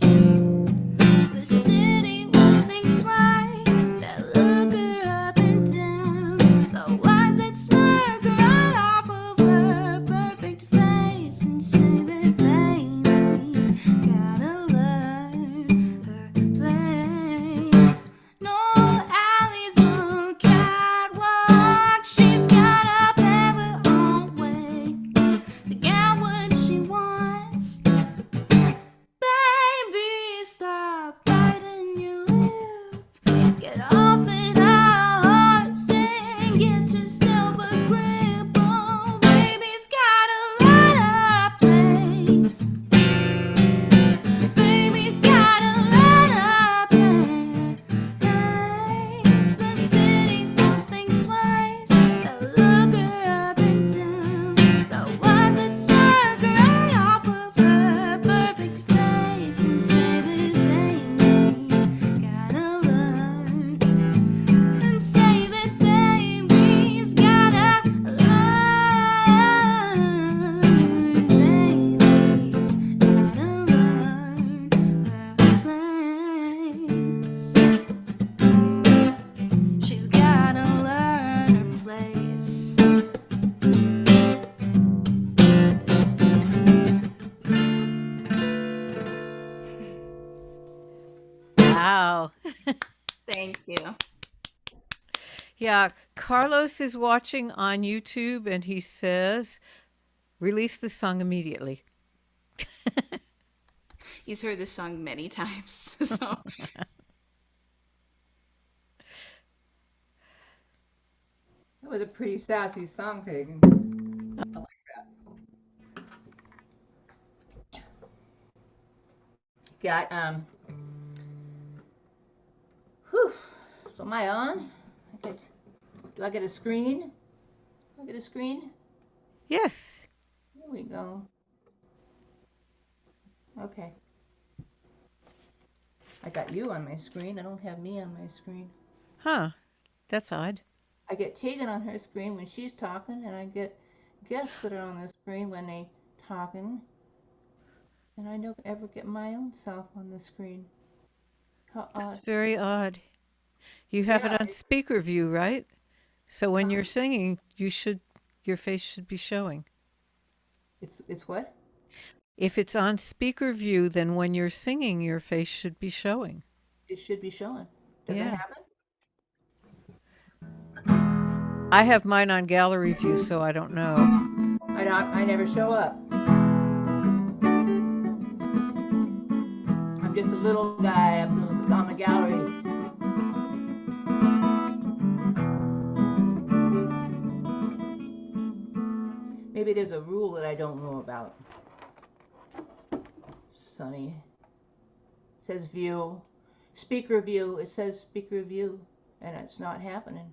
The city won't think twice. They'll look her up and down. They'll wipe that smirk right off of her perfect face and say that baby's gotta learn her place. No alleys, no catwalk. She's gotta pave her own way to get what she wants. Baby, stop biting your lip. Get off that high horse and get yourself a grip. Oh, baby's got a lot of place. Baby's got a lot of place. The city won't think twice. They'll look her up and down. They'll wipe that smirk right off of her perfect face and say that baby's gotta learn. And say that baby's gotta learn. Baby's gotta learn her place. She's gotta learn her place. Wow. Thank you. Yeah, Carlos is watching on YouTube and he says, release the song immediately. He's heard this song many times. So That was a pretty sassy song, Pagan. I like that. Got whew. So am I on? Do I get a screen? Do I get a screen? Yes. There we go. Okay. I got you on my screen. I don't have me on my screen. Huh. That's odd. I get Tegan on her screen when she's talking, and I get guests that are on the screen when they talking. And I don't ever get my own self on the screen. How odd. That's very odd. You have Yeah, it on speaker view, right? So when you're singing, your face should be showing. It's what? If it's on speaker view, then when you're singing, your face should be showing. It should be showing. Does Yeah. it happen? I have mine on gallery view, so I don't know. I never show up. I'm just a little guy up on the gallery. Maybe there's a rule that I don't know about. Sunny. It says view. Speaker view. It says speaker view. And it's not happening.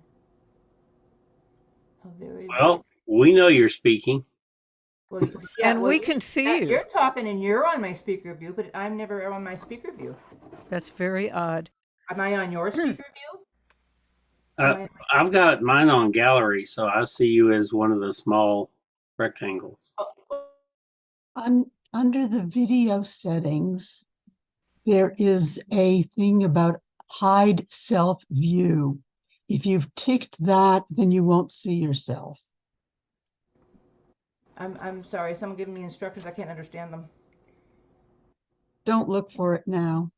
How very Well, we know you're speaking. well, yeah, And well, we can see you. You're talking and you're on my speaker view, but I'm never on my speaker view. That's very odd. Am I on your speaker view? I've got mine on gallery, so I see you as one of the small rectangles. Under the video settings, there is a thing about hide self view. If you've ticked that, then you won't see yourself. I'm sorry. Someone giving me instructions. I can't understand them. Don't look for it now.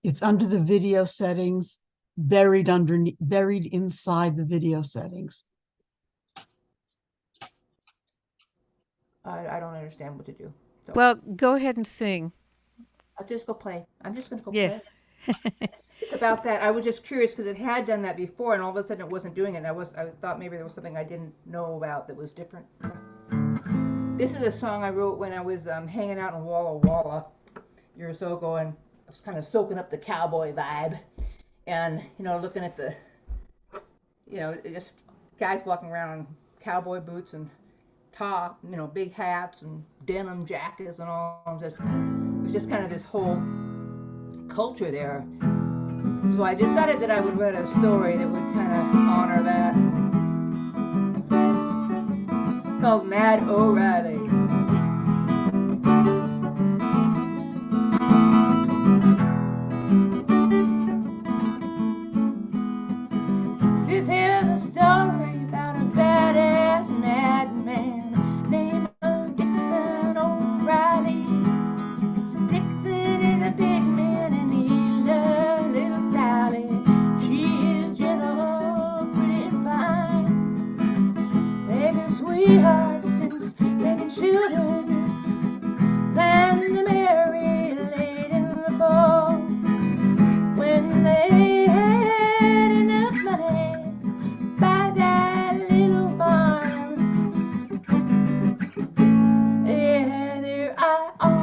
It's under the video settings, buried inside the video settings. I don't understand what to do. So Well, go ahead and sing. I'll just go play. I'm just going to go Yeah. play. It's about that. I was just curious because it had done that before, and all of a sudden it wasn't doing it. I thought maybe there was something I didn't know about that was different. This is a song I wrote when I was hanging out in Walla Walla years ago, and I was kind of soaking up the cowboy vibe, and looking at the just guys walking around in cowboy boots and top, big hats and denim jackets and all. It was just kind of this whole culture there. So I decided that I would write a story that would kind of honor that. Called Mad O'Reilly. This here's a story about a badass madman named Dixon O'Reilly. Dixon is a big man and he loves little Sally. She is gentle, pretty and fine. They've been sweethearts since they've been children. Planned to marry late in the fall. When they had enough money, buy that little barn. They had their eye on.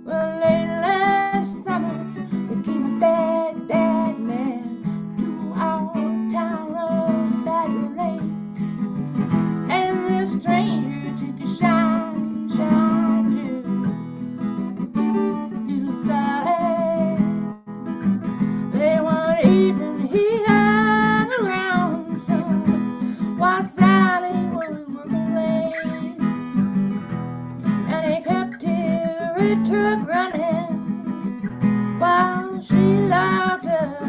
Well, late last summer, there came a bad, bad man to our town of Badger Lake. And the stranger took a shine, shine to little Sally. They one evening he hung around some while Sally was working late. And he kept his red truck running while she locked up.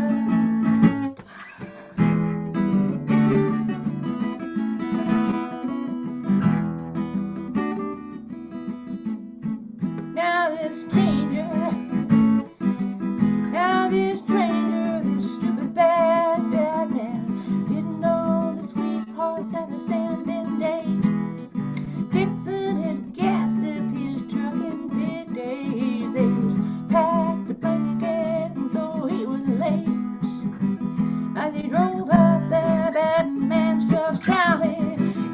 Now this stranger, this stupid bad, bad man didn't know that sweethearts have a standing date. Dixon had gassed up his truck in big days. They was packed a blanket and so he was late. As he drove up, the bad man shoved Sally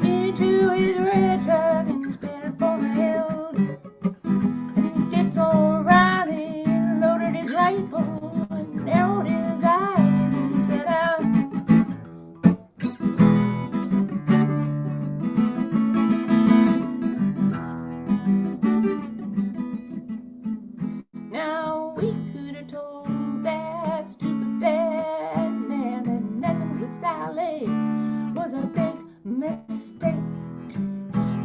into his red truck and sped it for the hills. Dix O'Reilly loaded his rifle and narrowed his eyes and set out. Now we could have told that stupid bad man that messing with Sally was a big mistake.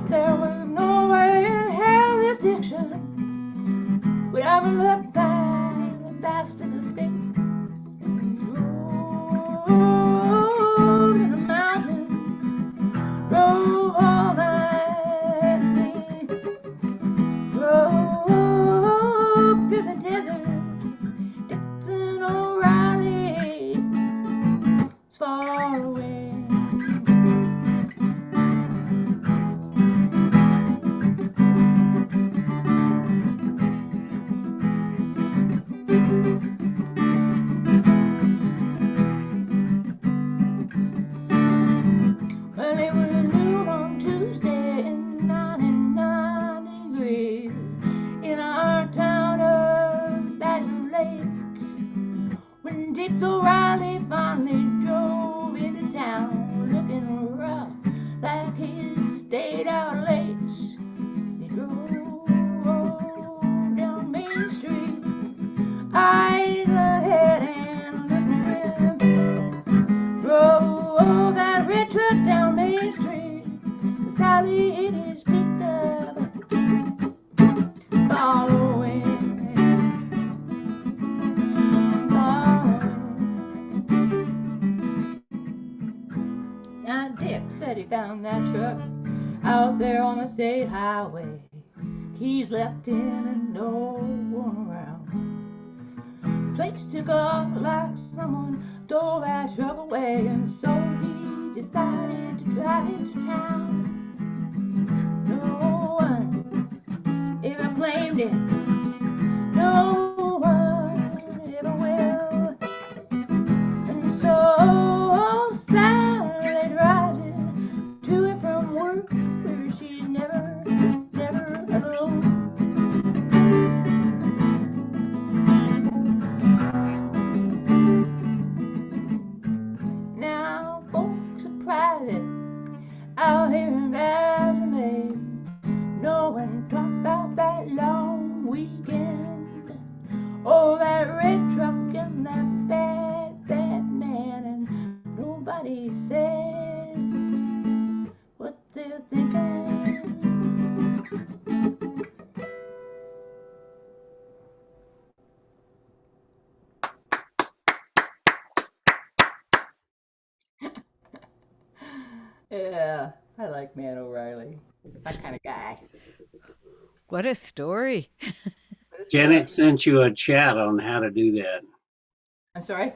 There was no way in hell this Dixon would ever let that bastard escape. And he drove to the mountains, drove all night, drove through the desert. Dixon O'Reilly is far away. Well, it was noon on Tuesday and 99 degrees in our town of Badger Lake. When Dix O'Reilly finally drove into town, looking rough like he'd stayed out late. He drove down Main Street, eyes ahead and looking grim. Drove that red truck down Main Street. Sally hit his pickup, following. Now Dick said he found that truck out there on the state highway. Keys left in and no one around. Plates took off like someone stole that truck away, and so he decided to drive into town. No one ever claimed it. No one ever will. And so Sally drives it to and from work, where she's never alone. Yeah, I like Man O'Reilly. That kind of guy. What a story. Janet sent you a chat on how to do that. I'm sorry?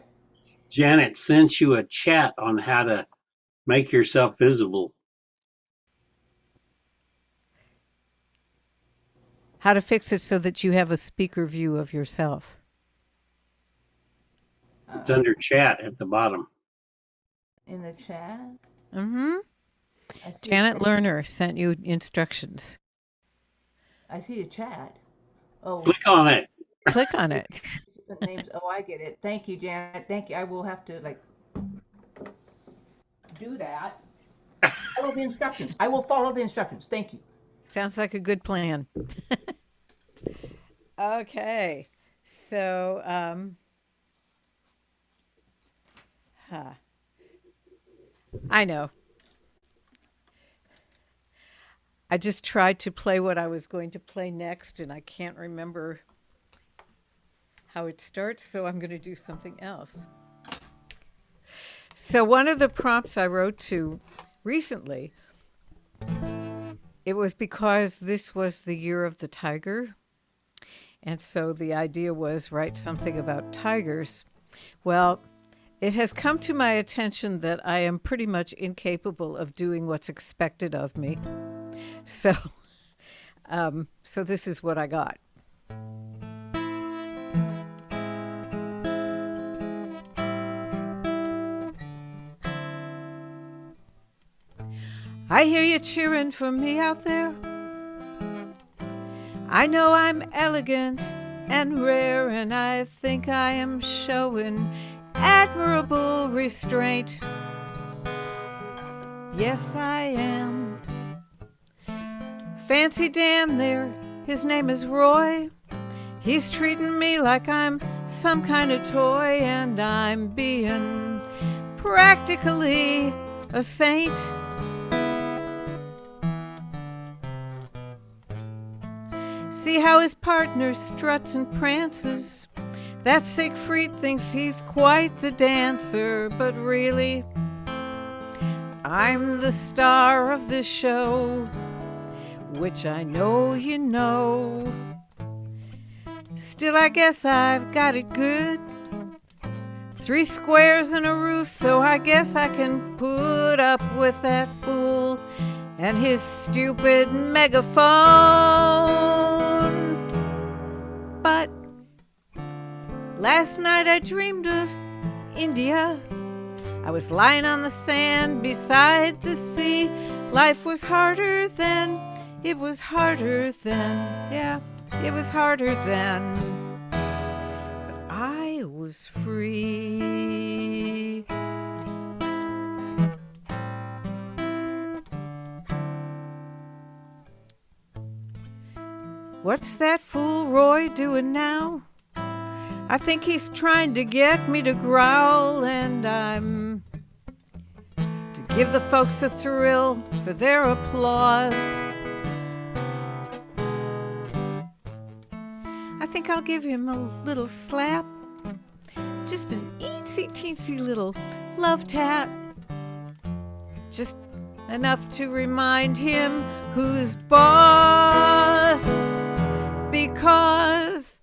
Janet sent you a chat on how to make yourself visible. How to fix it so that you have a speaker view of yourself. It's under chat at the bottom. In the chat? Mm-hmm. I see Janet a, Lerner sent you instructions. I see a chat. Oh, Click on it. Click on it. different names. Oh, I get it. Thank you, Janet. Thank you. I will have to do that. Follow the instructions. I will follow the instructions. Thank you. Sounds like a good plan. Okay. So, I know. I just tried to play what I was going to play next, and I can't remember how it starts, so I'm going to do something else. So, one of the prompts I wrote to recently, it was because this was the year of the tiger. And so the idea was write something about tigers. Well, it has come to my attention that I am pretty much incapable of doing what's expected of me. So, so this is what I got. I hear you cheering for me out there. I know I'm elegant and rare, and I think I am showing admirable restraint. Yes, I am. Fancy Dan there, his name is Roy. He's treating me like I'm some kind of toy, and I'm being practically a saint. See how his partner struts and prances. That Siegfried thinks he's quite the dancer, but really, I'm the star of this show, which I know you know. Still, I guess I've got it good. 3 squares and a roof, so I guess I can put up with that fool and his stupid megaphone. But last night I dreamed of India. I was lying on the sand beside the sea. Life was harder then, it was harder then, yeah, it was harder then. But I was free. What's that fool Roy doing now? I think he's trying to get me to growl, and I'm to give the folks a thrill for their applause. I think I'll give him a little slap, just an eensy-teensy little love tap, just enough to remind him who's boss. Because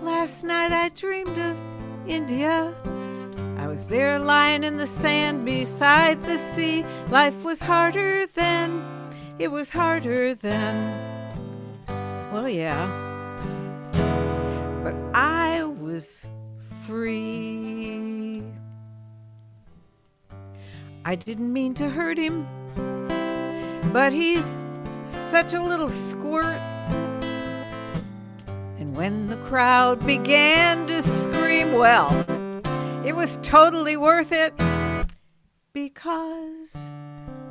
last night I dreamed of India. I was there lying in the sand beside the sea. Life was harder then, it was harder then. Well, yeah, but I was free. I didn't mean to hurt him, but he's such a little squirt. And when the crowd began to scream, well, it was totally worth it, because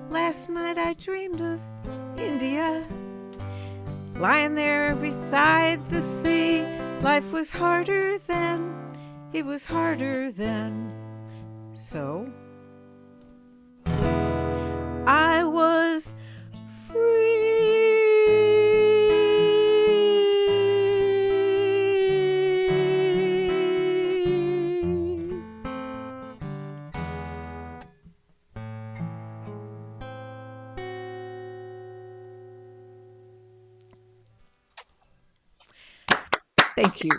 last night I dreamed of India, lying there beside the sea. Life was harder then, it was harder then. So I was free. Thank you.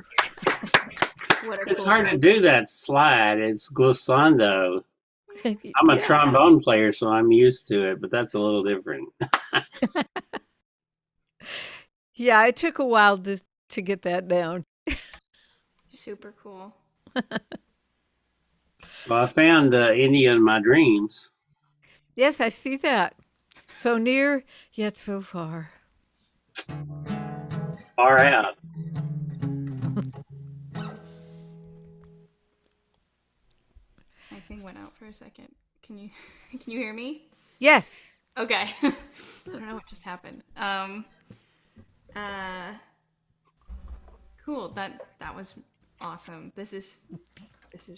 What a It's cool hard to do that slide. It's glissando. I'm a Yeah. trombone player, so I'm used to it, but that's a little different. Yeah, it took a while to get that down. Super cool. So I found India in my dreams. Yes, I see that. So near, yet so far. Far out. My thing went out for a second. Can you can you hear me? Yes. Okay. I don't know what just happened. Cool. That was awesome. This is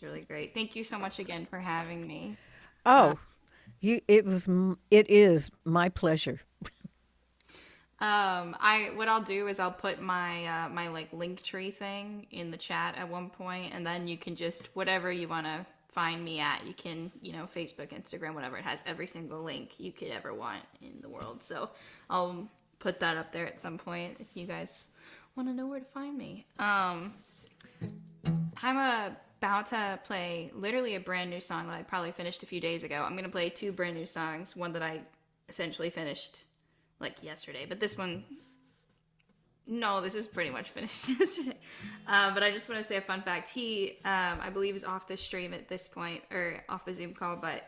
really great. Thank you so much again for having me. Oh, it is my pleasure. What I'll do is I'll put my my like link tree thing in the chat at one point, and then you can just whatever you want to find me at, you can, Facebook, Instagram, whatever. It has every single link you could ever want in the world. So I'll put that up there at some point if you guys want to know where to find me. I'm about to play literally a brand new song that I probably finished a few days ago. I'm gonna play two brand new songs. One that I essentially finished like yesterday, but this one, no, this is pretty much finished yesterday. But I just want to say a fun fact. He, I believe, is off the stream at this point, or off the Zoom call, but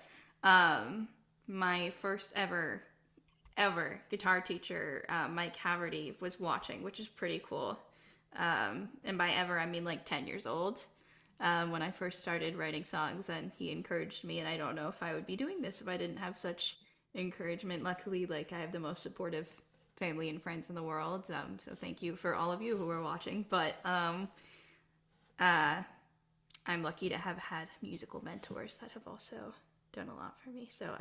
my first ever guitar teacher, Mike Haverty, was watching, which is pretty cool. And by ever, I mean like 10 years old. When I first started writing songs, and he encouraged me, and I don't know if I would be doing this if I didn't have such encouragement. Luckily, like, I have the most supportive family and friends in the world, so thank you for all of you who are watching. But I'm lucky to have had musical mentors that have also done a lot for me. So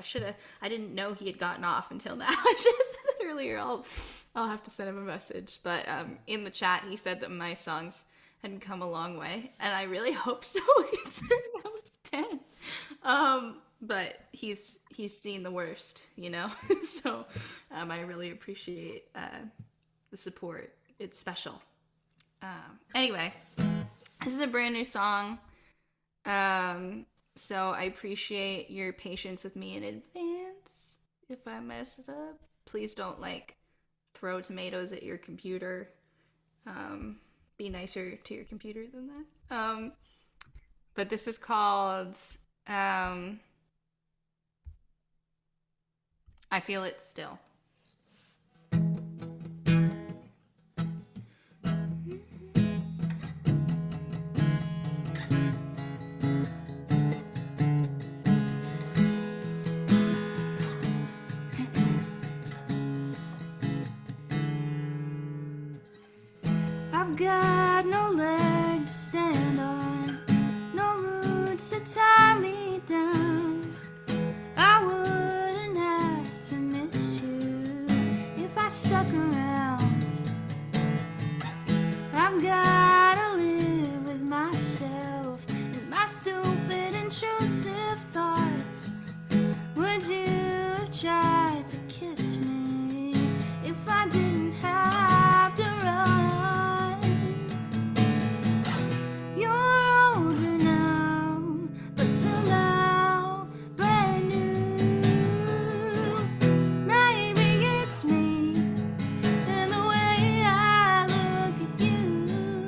I didn't know he had gotten off until now. I should have said that earlier. I'll have to send him a message. But in the chat, he said that my songs had come a long way, and I really hope so, considering I was 10. But he's seen the worst, so I really appreciate the support. It's special. Anyway, this is a brand new song, so I appreciate your patience with me in advance. If I mess it up, please don't throw tomatoes at your computer. Be nicer to your computer than that. But this is called I Feel It Still. I've got no leg to stand on, no roots to tie me down. I wouldn't have to miss you if I stuck around. I've gotta live with myself and my stupid intrusive thoughts. Would you have tried to kiss me if I didn't have to run? You're older now, but till now, brand new. Maybe it's me and the way I look at you.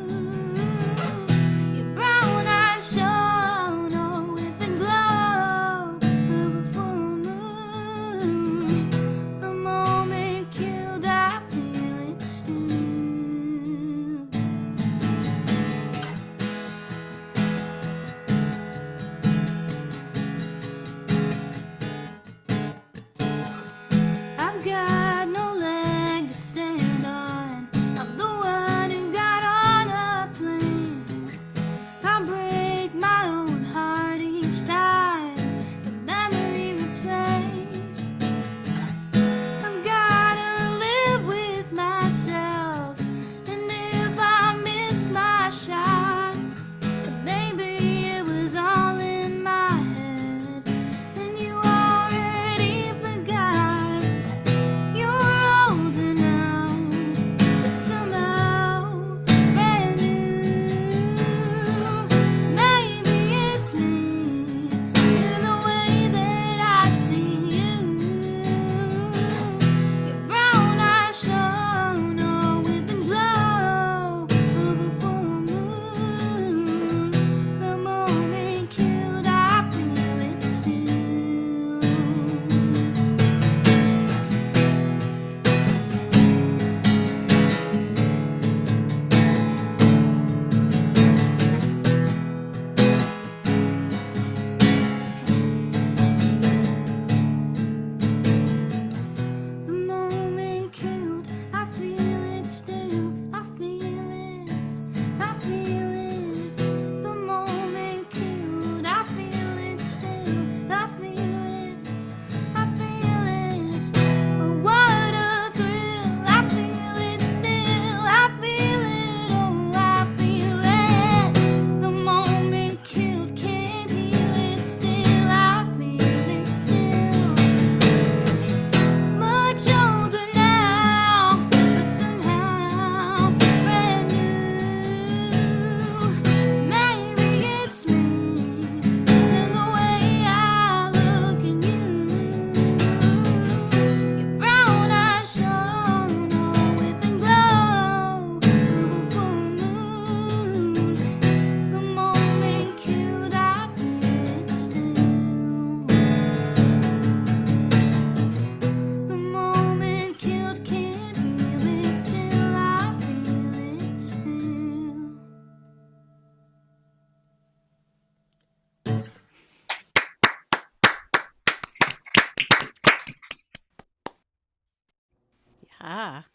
Ah,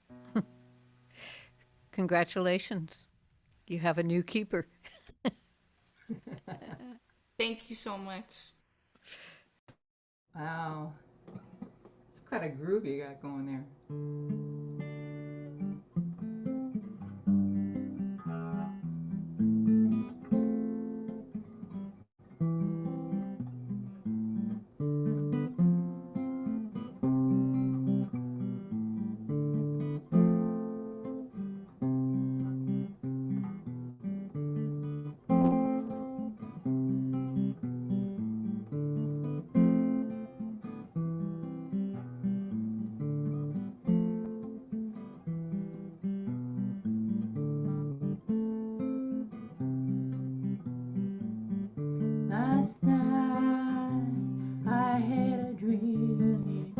congratulations. You have a new keeper. Thank you so much. Wow. It's quite a groove you got going there. Last night I had a dream.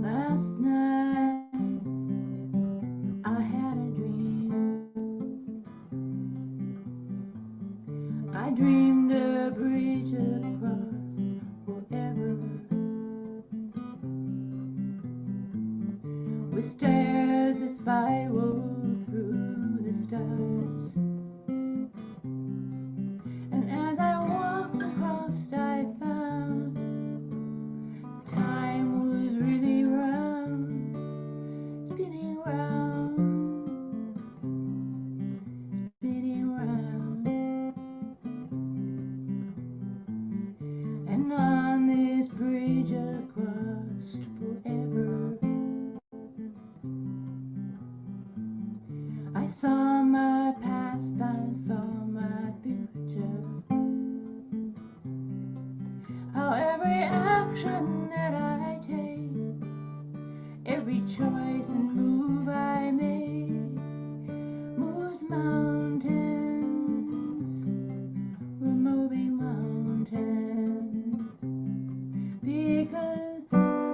Last night I had a dream. I dreamed a bridge across forever with stairs that spiraled through the stars. And as I walked across, I found time was really round, spinning round, spinning round. And on this bridge across forever, I saw my past, I saw my future. How every action that I take, every choice and move I make, moves mountains, removing mountains. Because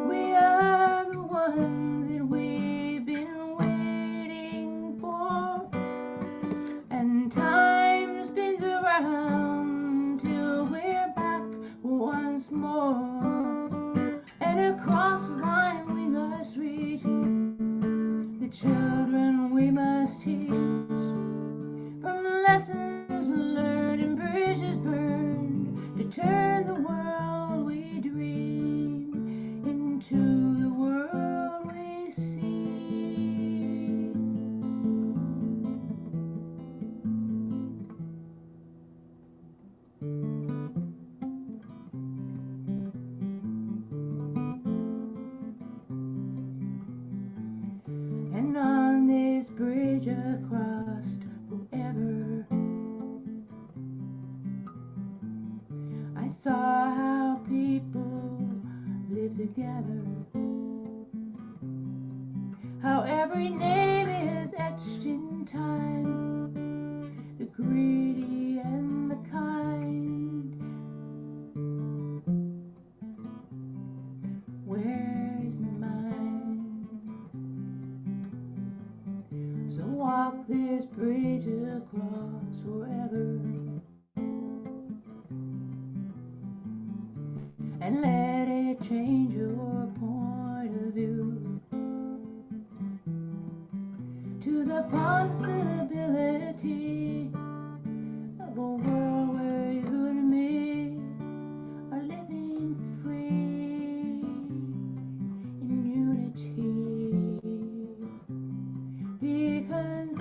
we are the ones that we've been waiting for. And time spins around till we're back once more. And across the line we must reach, the children we must teach, from the lessons learned and bridges burned, to turn the world we dream into the world we see. And on this bridge across forever, I saw how people live together, how every name is etched in time, the greedy and the kind. Where's mine? So walk this bridge across forever, and let it change your point of view to the possibility of a world where you and me are living free in unity. Because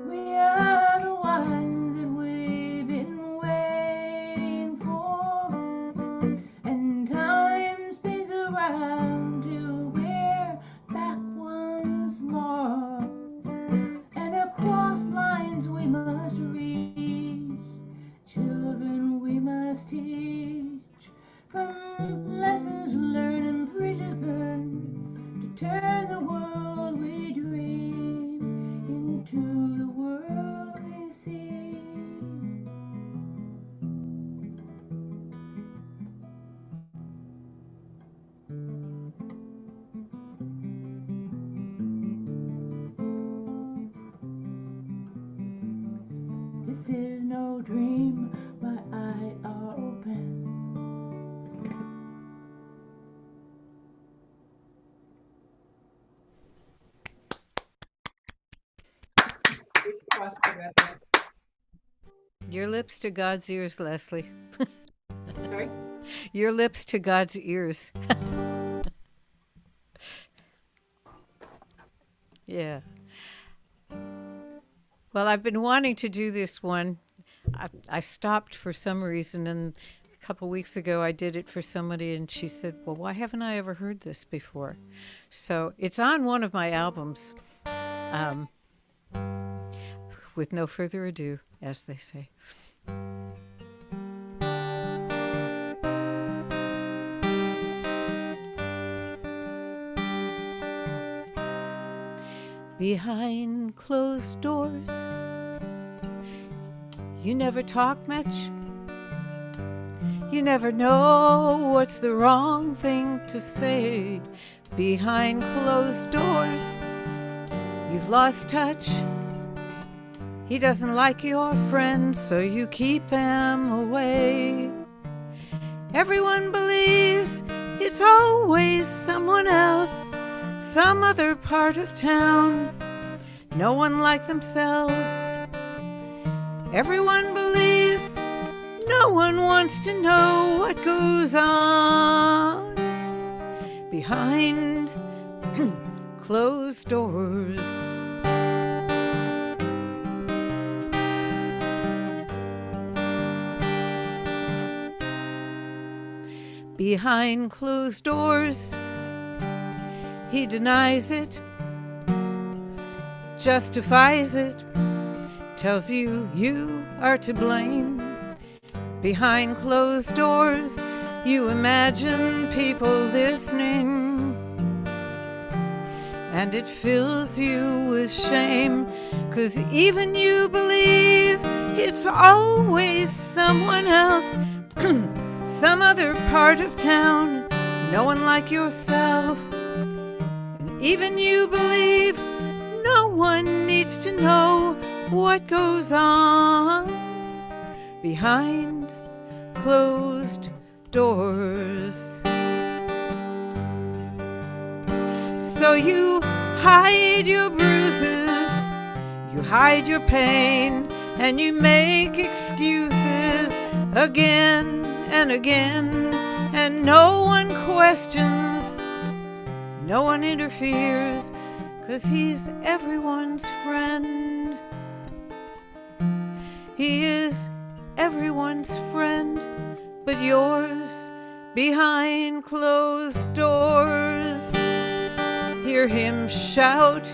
we are the ones that we've been waiting for. And time spins around till we're back once more. And across cross together. Your lips to God's ears, Leslie. Sorry? Your lips to God's ears. Yeah. Well, I've been wanting to do this one. I stopped for some reason, and a couple weeks ago I did it for somebody, and she said, "Well, why haven't I ever heard this before?" So it's on one of my albums. With no further ado, as they say. Behind closed doors, you never talk much. You never know what's the wrong thing to say. Behind closed doors, you've lost touch. He doesn't like your friends, so you keep them away. Everyone believes it's always someone else, some other part of town, no one like themselves. Everyone believes no one wants to know what goes on behind closed doors. Behind closed doors, he denies it, justifies it, tells you you are to blame. Behind closed doors, you imagine people listening, and it fills you with shame, 'cause even you believe it's always someone else, some other part of town, no one like yourself. And even you believe no one needs to know what goes on behind closed doors. So you hide your bruises, you hide your pain, and you make excuses again and again, and no one questions, no one interferes, 'cause he's everyone's friend. He is everyone's friend, but yours behind closed doors. Hear him shout,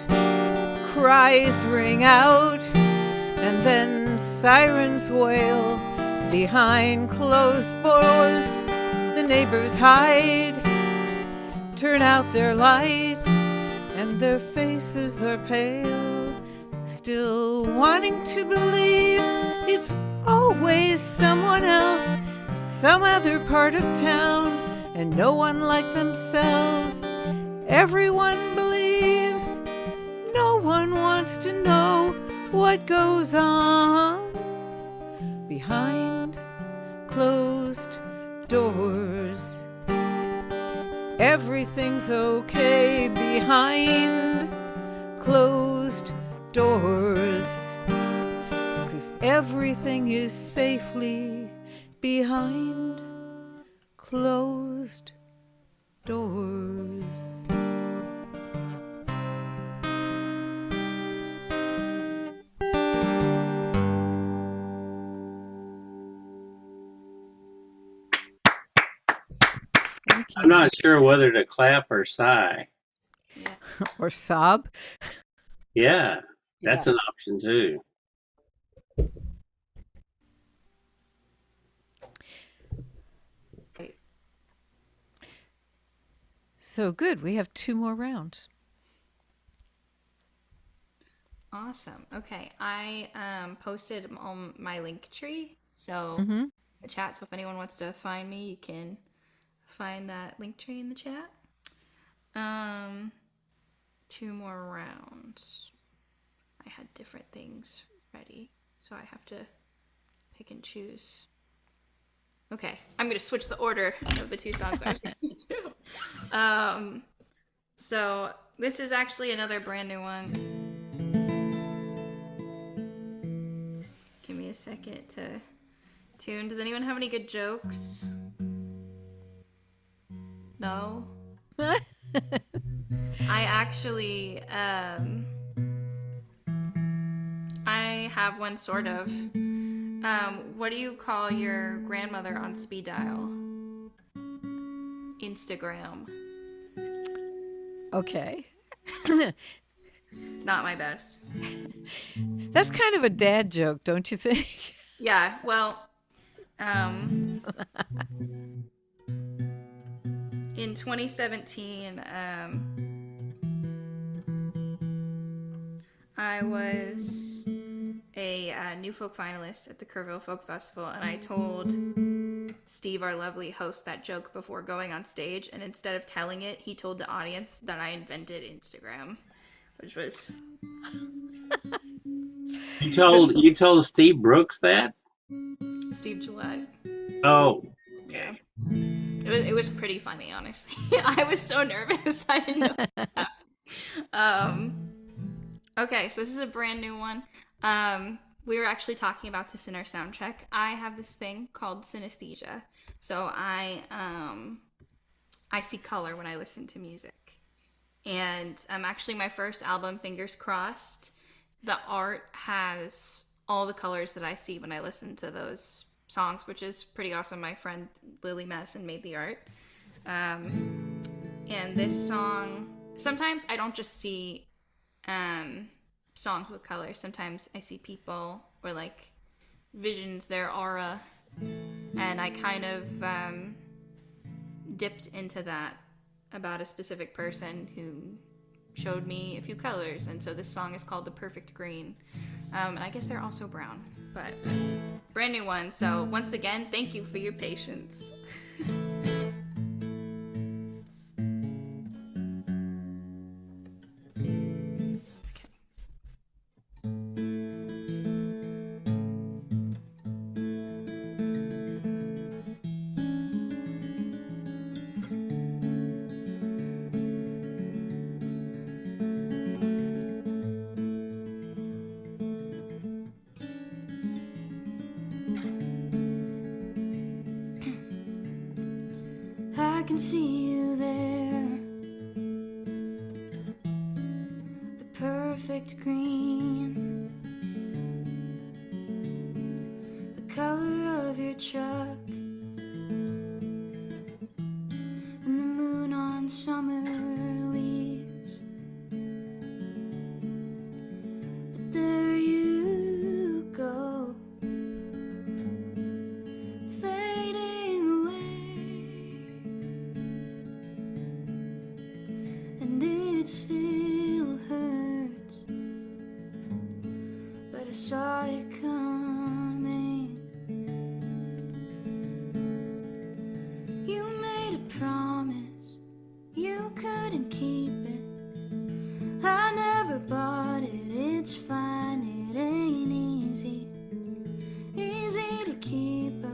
cries ring out, and then sirens wail. Behind closed doors, the neighbors hide, turn out their lights, and their faces are pale, still wanting to believe it's always someone else, some other part of town, and no one like themselves. Everyone believes no one wants to know what goes on behind closed doors. Everything's okay behind closed doors, 'cause everything is safely behind closed doors. I'm not sure whether to clap or sigh. Yeah. Or sob. Yeah, that's an option too. So good. We have 2 more rounds. Awesome. Okay, I posted on my link tree, so Mm-hmm. the chat. So if anyone wants to find me, you can find that link tree in the chat. 2 more rounds. I had different things ready, so I have to pick and choose. Okay, I'm gonna switch the order of the 2 songs I was listening to. So this is actually another brand new one. a second to tune. Does anyone have any good jokes? No? I actually, I have one sort of. What do you call your grandmother on speed dial? Instagram. Okay. Not my best. That's kind of a dad joke, don't you think? Yeah, well, in 2017, I was a new folk finalist at the Kerrville Folk Festival, and I told Steve, our lovely host, that joke before going on stage, and instead of telling it, he told the audience that I invented Instagram, which was... You told Steve Brooks that? Steve Gillette. Oh, Yeah. It was pretty funny, honestly. I was so nervous. I didn't know. Okay, so this is a brand new one. We were actually talking about this in our sound check. I have this thing called synesthesia. So I see color when I listen to music. And actually my first album, Fingers Crossed, the art has all the colors that I see when I listen to those songs, which is pretty awesome. My friend Lily Madison made the art. And this song, sometimes I don't just see songs with colors. Sometimes I see people or like visions, their aura, and I kind of dipped into that about a specific person who showed me a few colors. And so this song is called The Perfect Green, and I guess they're also brown, but brand new one. So once again, thank you for your patience. I can see you there, the perfect green, the color of your truck, and the moon on summer leaves. But there you go, fading away, and it still hurts, but I saw it coming. You made a promise, you couldn't keep it. I never bought it, it's fine, it ain't easy to keep up.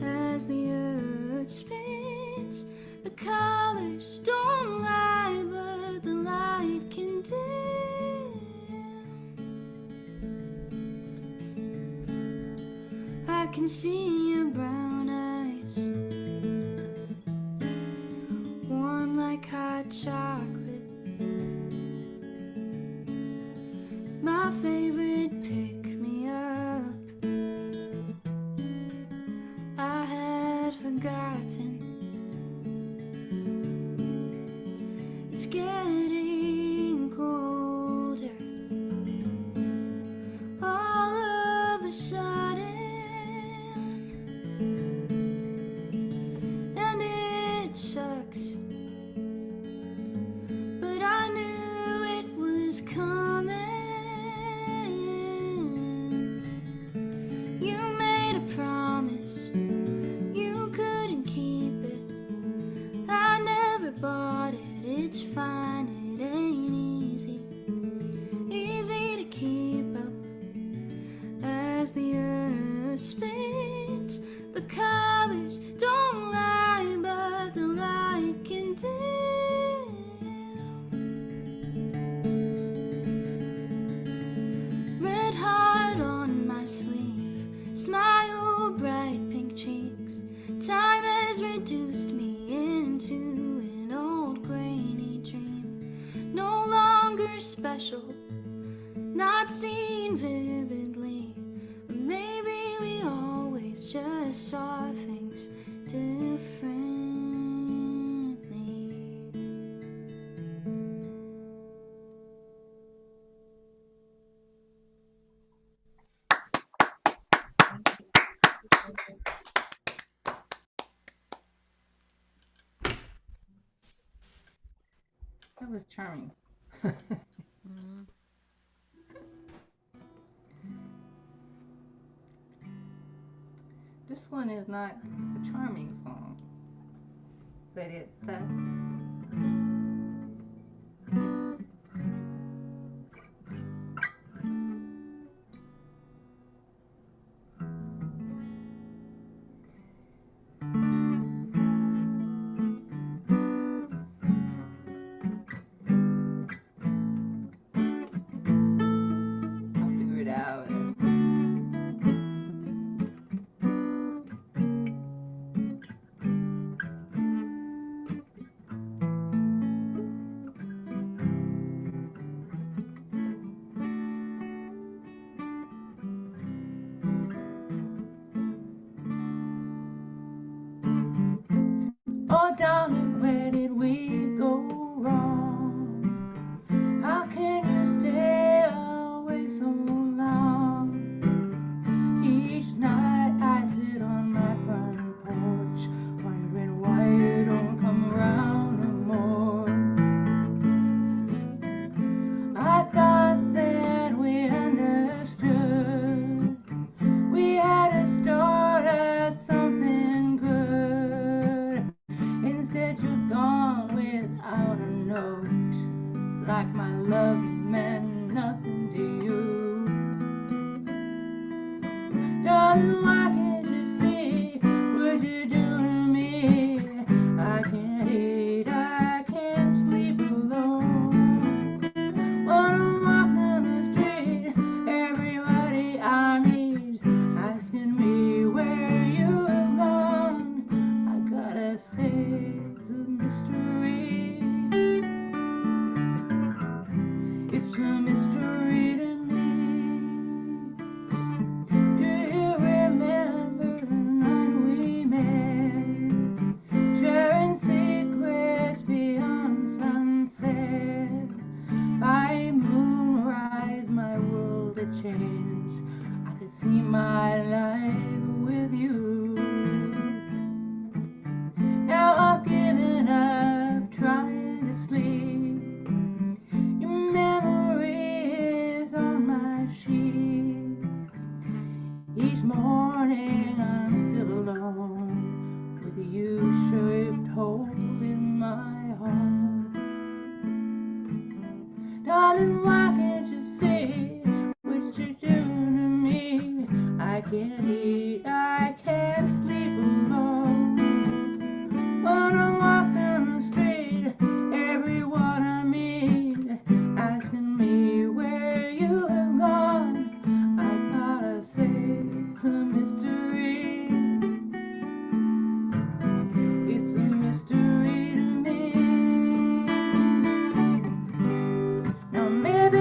As the earth spins, the colors don't lie, but the light can dim. I can see your brown eyes, warm like hot chocolate. My favorite pick-me-up. I had forgotten. It's getting colder. All of a sudden, special, not seen vividly. Or maybe we always just saw things differently. That was charming. This one is not a charming song, but it's I'll figure it out. Oh, darling, where did we go wrong? How can you stay away so long? Each night I sit on my front porch, wondering why you don't come around no more. I thought that we understood. We had to start at something good. Instead, you're gone without a note, like my love meant nothing to you. Darling, why can't you see what you do to me? I can't eat, I can't sleep alone. When I'm walking the street, everybody I meet asking me where you have gone. I gotta say it's a mystery. It's a mystery to me. Do you remember the night we met, sharing secrets beyond sunset? By moonrise, my world had changed. I could see my life with you. Now I've given up trying to sleep. Your memory is on my sheets. Each morning I'm still alone with a U-shaped hole in my heart. Darling, why can't you see what you're doing to me? I can't eat, I can't sleep alone. When I'm walking the street, everyone I meet asking me where you have gone. I gotta say it's a mystery. It's a mystery to me. Now maybe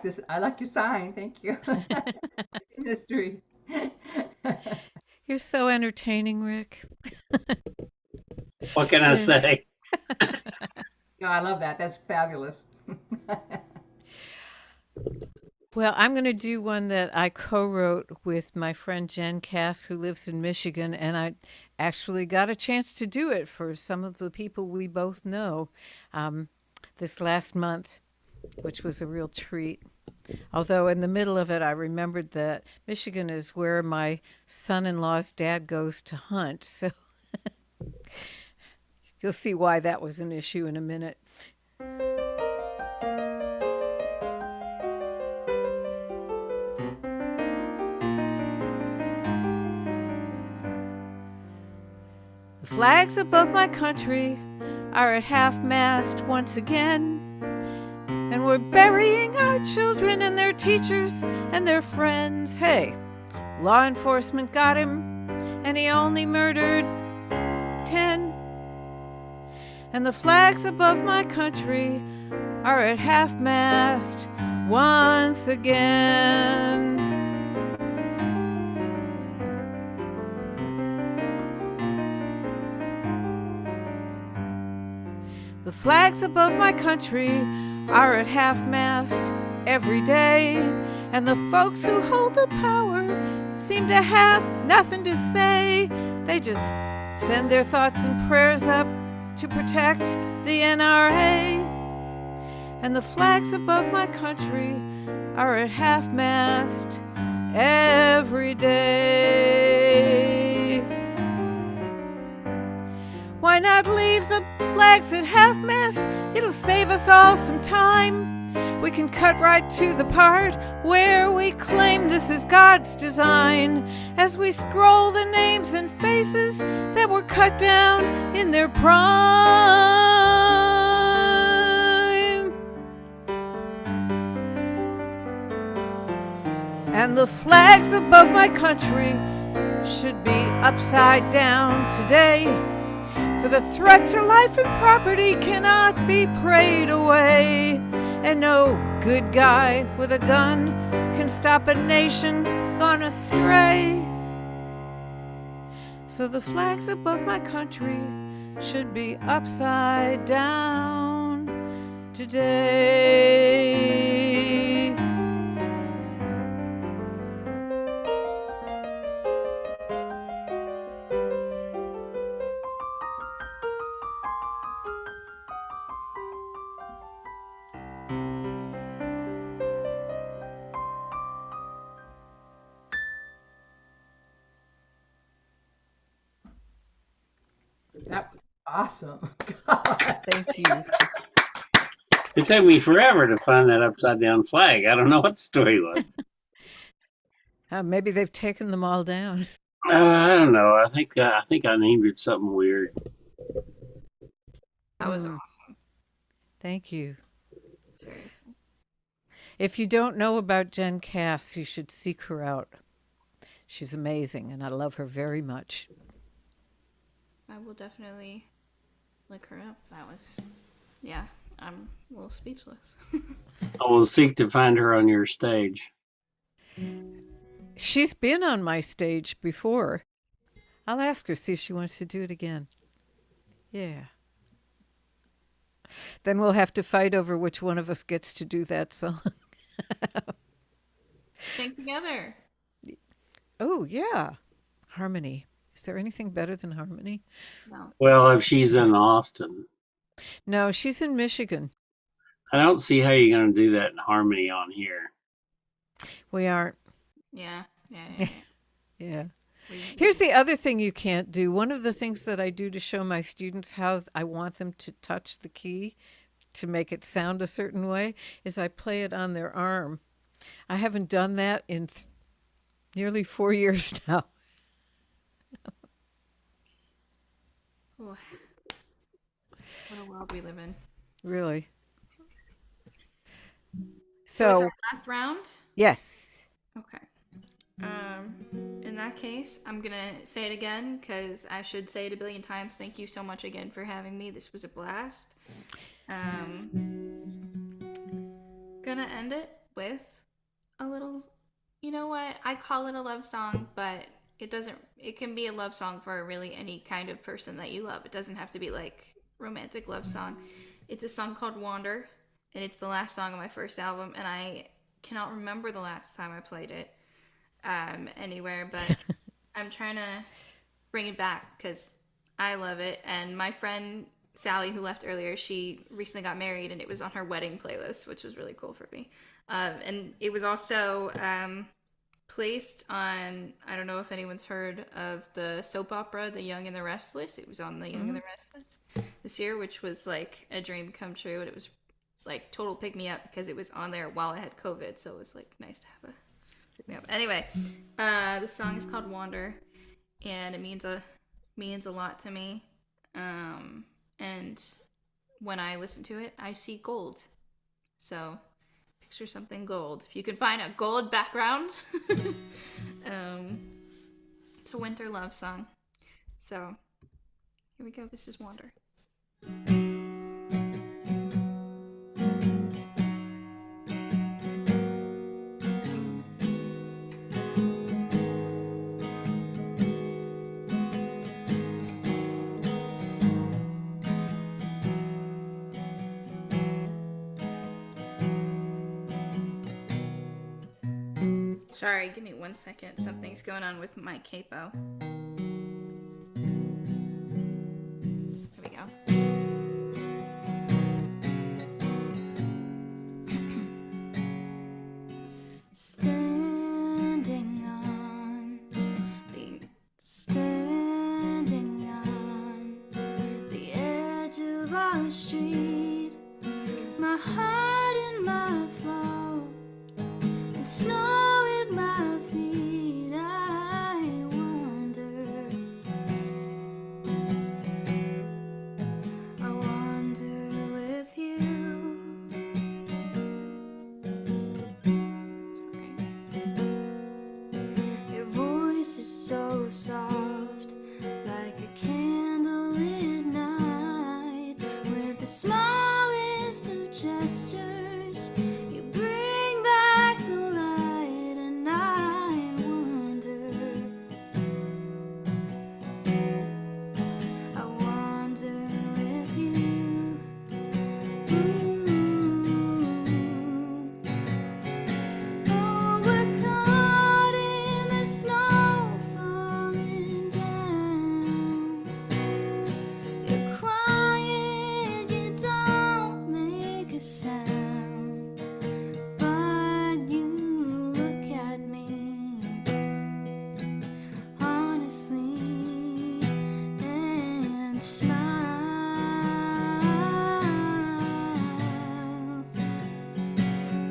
this. I like your sign. Thank you. Mystery. You're so entertaining, Rick. What can I Yeah. say? No, I love that. That's fabulous. Well, I'm going to do one that I co-wrote with my friend Jen Cass, who lives in Michigan, and I actually got a chance to do it for some of the people we both know this last month, which was a real treat. Although in the middle of it, I remembered that Michigan is where my son-in-law's dad goes to hunt, so you'll see why that was an issue in a minute. The flags above my country are at half-mast once again, and we're burying our children and their teachers and their friends. Hey, law enforcement got him, and he only murdered 10. And the flags above my country are at half-mast once again. The flags above my country are at half-mast every day, and the folks who hold the power seem to have nothing to say. They just send their thoughts and prayers up to protect the NRA. And the flags above my country are at half-mast every day. Why not leave the flags at half-mast? It'll save us all some time. We can cut right to the part where we claim this is God's design, as we scroll the names and faces that were cut down in their prime. And the flags above my country should be upside down today, for the threat to life and property cannot be prayed away, and no good guy with a gun can stop a nation gone astray. So the flags above my country should be upside down today. That was awesome. God. Thank you. It took me forever to find that upside down flag. I don't know what the story was. Maybe they've taken them all down. I don't know. I think I named it something weird. That was Mm. awesome. Thank you. Seriously. If you don't know about Jen Cass, you should seek her out. She's amazing, and I love her very much. I will definitely look her up. That was, yeah, I'm a little speechless. I will seek to find her on your stage. She's been on my stage before. I'll ask her, see if she wants to do it again. Yeah. Then we'll have to fight over which one of us gets to do that song. Sing together. Oh, yeah. Harmony. Is there anything better than harmony? No. Well, if she's in Austin, No, she's in Michigan. I don't see how you're going to do that in harmony on here. We aren't. Yeah. Yeah. We- Here's the other thing you can't do. One of the things that I do to show my students how I want them to touch the key to make it sound a certain way is I play it on their arm. I haven't done that in nearly 4 years now. Oh. What a world we live in. Really. So is So, our last round? yes. Okay. In that case, I'm gonna say it again because I should say it a billion times. Thank you so much again for having me. This was a blast. Gonna end it with a little, you know what? I call it a love song, but it can be a love song for really any kind of person that you love. It doesn't have to be like romantic love song. It's a song called Wander, and it's the last song on my first album, and I cannot remember the last time I played it anywhere, but I'm trying to bring it back because I love it. And my friend Sally, who left earlier, she recently got married, and it was on her wedding playlist, which was really cool for me. And it was also placed on, I don't know if anyone's heard of the soap opera The Young and the Restless. It was on The Young and the Restless this year, which was like a dream come true, and it was like total pick me up because it was on there while I had COVID, so it was like nice to have a pick me up. Anyway, the song is called Wander, and it means a lot to me. And when I listen to it, I see gold. So picture something gold. If you can find a gold background, it's a winter love song. So here we go. This is Wander. Sorry, give me 1 second. Something's going on with my capo. Here we go. Standing on the edge of our street, my heart in my throat, and snow at my feet. I wonder with you. Your voice is so soft, like a candlelit night, with the smallest of gestures. You bring back the light, and I wonder with you. Oh, we're caught in the snow falling down. You're quiet, you don't make a sound, but you look at me honestly and smile.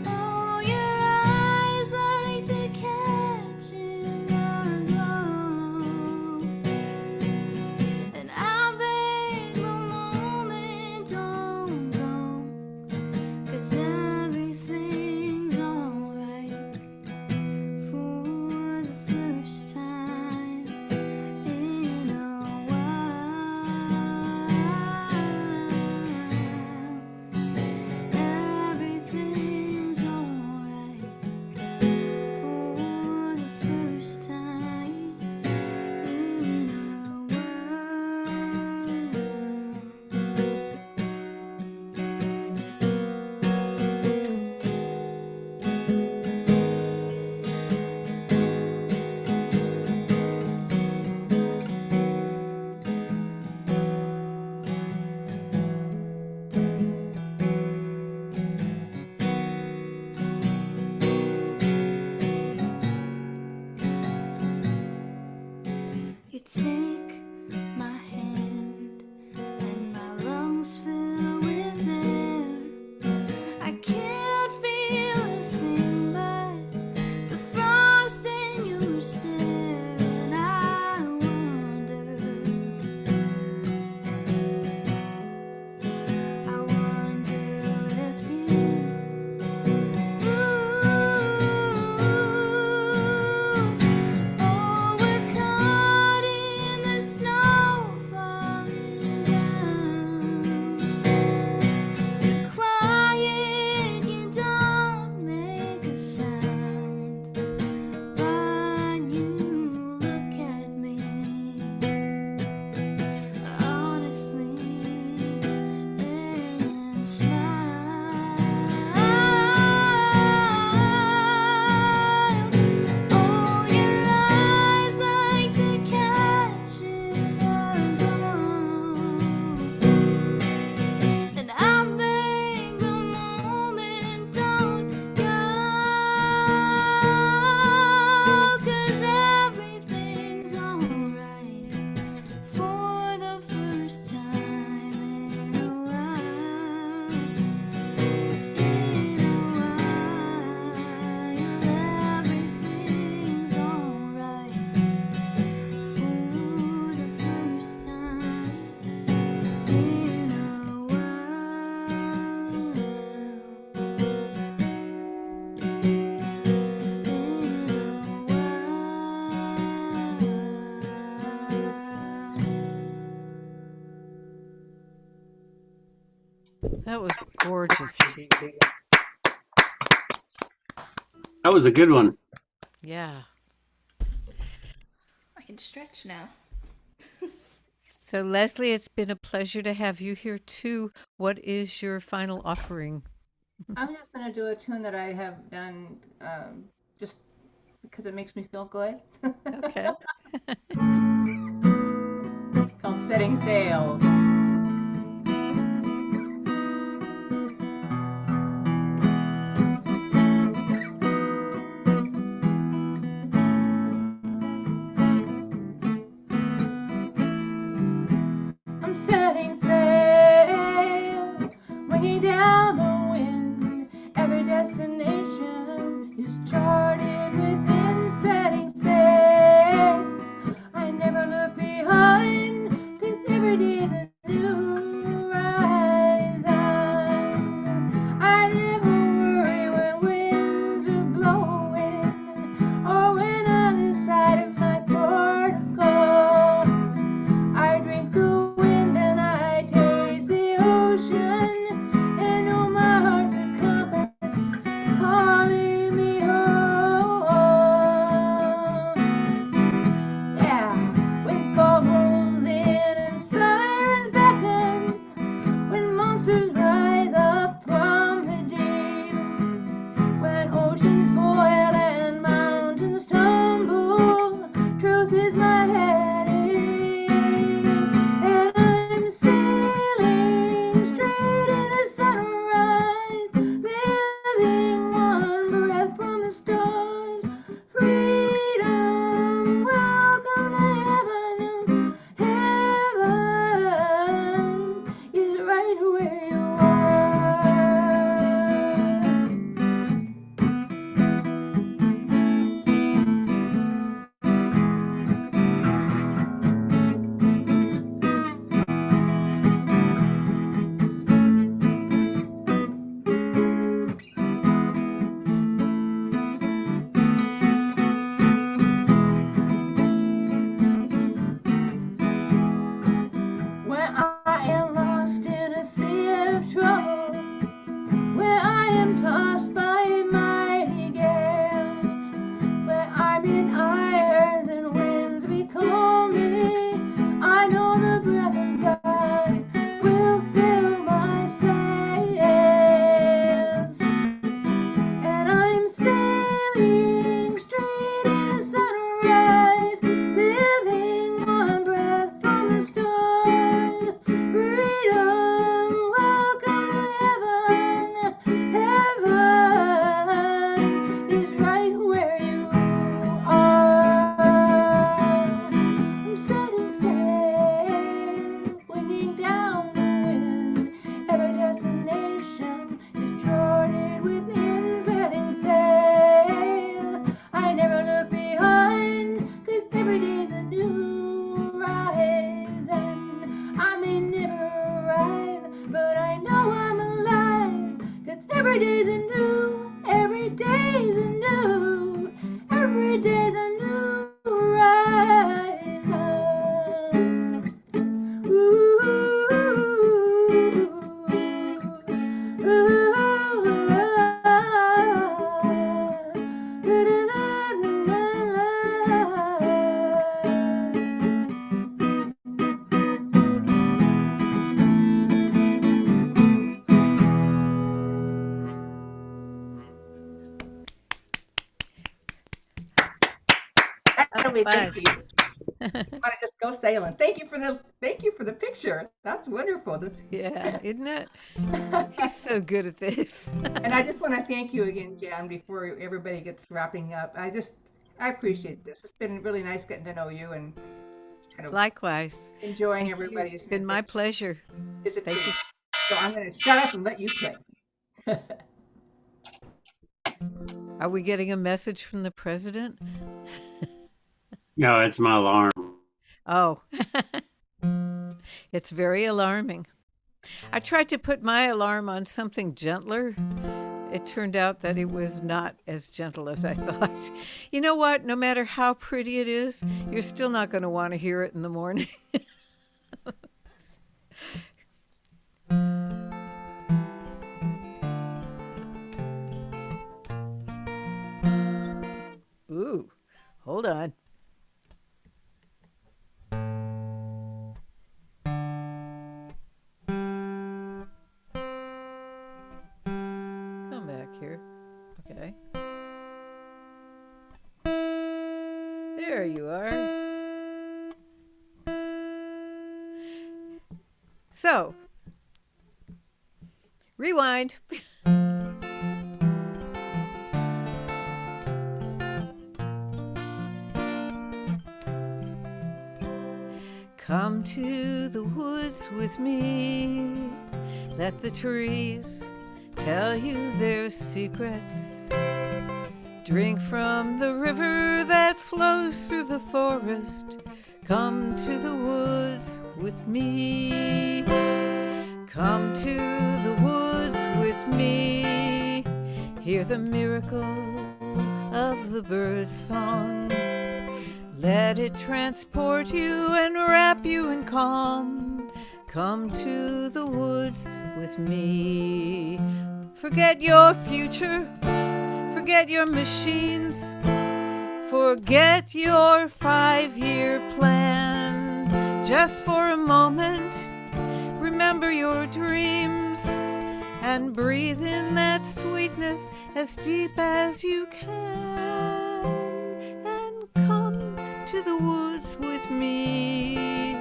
Oh, your eyes like to catch in the glow, and I beg the moment don't go, 'cause everything's alright for the first time in a while. Everything's alright for the first time in a You take my hand, and my lungs fill with air. I can't feel a thing but the frost in your stare, and I wonder with you. Oh, we're caught in the That was gorgeous, too. That was a good one. Yeah. I can stretch now. So, Leslie, it's been a pleasure to have you here, too. What is your final offering? I'm just going to do a tune that I have done just because it makes me feel good. Okay. Called Setting Sail. I'm setting sail, winging down the wind. Every destination is charted within. Setting sail, I never look behind, 'cause every day's a new horizon. I never worry when winds are blowing, or when on the side of my port of call. I drink the wind and I taste the ocean, and know my heart's a compass calling me home. Yeah, when fog rolls in and sirens beckon, when monsters rise up from the deep, when oceans boil and mountains tumble, truth is my headache, and I'm sailing straight into sunrise, living one breath from the stars. Freedom, welcome to heaven, heaven is right where you are. When I am lost in a sea of trouble, where I am tossed by a mighty gale, where I'm in irons and winds becall me, I know the breath of God will fill my sails, and I'm sailing straight into sunrise, living one breath from the stars. Freedom, welcome to heaven, heaven is right where you are. I'm setting sail, winging down the wind. Every destination is charted within. Setting sail, I never look behind, 'cause every day's a new horizon. I may never arrive, but I know I'm alive, 'cause every day's a new, every day's a new, every day's a new horizon. That'll be Bye. thank you. I want to just go sailing. Thank you for the picture. That's wonderful. Yeah, isn't it? He's so good at this. And I just want to thank you again, Jan, before everybody gets wrapping up. I appreciate this. It's been really nice getting to know you and kind of Likewise. enjoying Thank you. everybody's It's been my pleasure. visit. Thank you. So I'm going to shut up and let you play. Are we getting a message from the president? No, it's my alarm. Oh, it's very alarming. I tried to put my alarm on something gentler. It turned out that it was not as gentle as I thought. You know what? No matter how pretty it is, you're still not going to want to hear it in the morning. Ooh, hold on. Come back here. Okay. There you are. So, rewind. Come to the woods with me. Let the trees tell you their secrets. Drink from the river that flows through the forest. Come to the woods with me. Come to the woods with me. Hear the miracle of the bird's song. Let it transport you and wrap you in calm. Come to the woods with me. Forget your future, forget your machines, forget your 5-year plan. Just for a moment, remember your dreams and breathe in that sweetness as deep as you can. And come to the woods with me.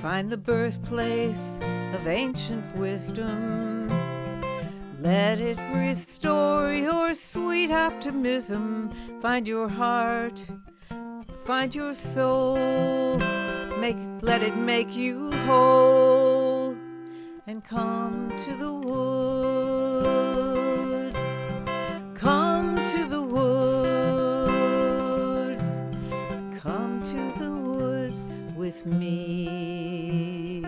Find the birthplace of ancient wisdom. Let it restore your sweet optimism. Find your heart, find your soul. Let it make you whole. And come to the woods. Come to the woods. Come to the woods with me.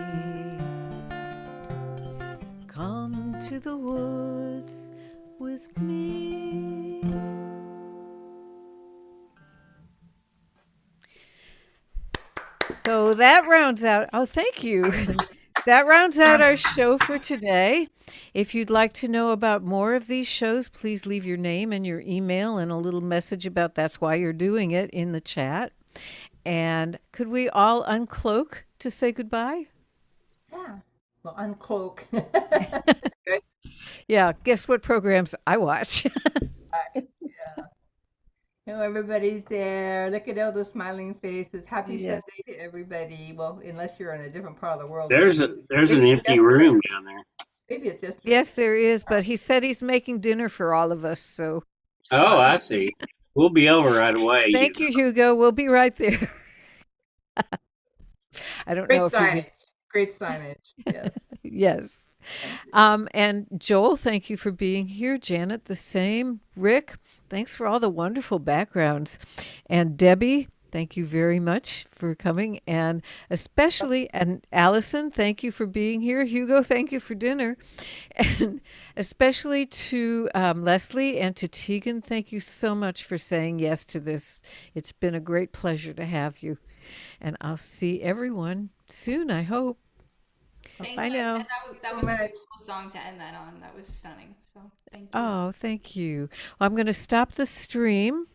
Come to the woods with me. So that rounds out. Oh, thank you. That rounds out our show for today. If you'd like to know about more of these shows, please leave your name and your email and a little message about that's why you're doing it in the chat. And could we all uncloak to say goodbye? Yeah. Well, uncloak. Good. Yeah, guess what programs I watch? No, everybody's there. Look at all the smiling faces. Happy Yes. Sunday to everybody. Well, unless you're in a different part of the world. There's maybe, an maybe it's empty just room down there. maybe it's just Yes, there is, but he said he's making dinner for all of us. So Oh, I see. We'll be over right away. thank you, Hugo. We'll be right there. I don't great know if you signage. Great signage. Yes. yes. Thank you. And Joel, thank you for being here. Janet, the same. Rick, thanks for all the wonderful backgrounds. And Debbie, thank you very much for coming. And especially, and Allison, thank you for being here. Hugo, thank you for dinner. And especially to Leslie and to Tegan, thank you so much for saying yes to this. It's been a great pleasure to have you. And I'll see everyone soon, I hope. Thank I you. know. And that So was a much. beautiful song to end that on. That was stunning. So thank you. Oh, thank you. Well, I'm going to stop the stream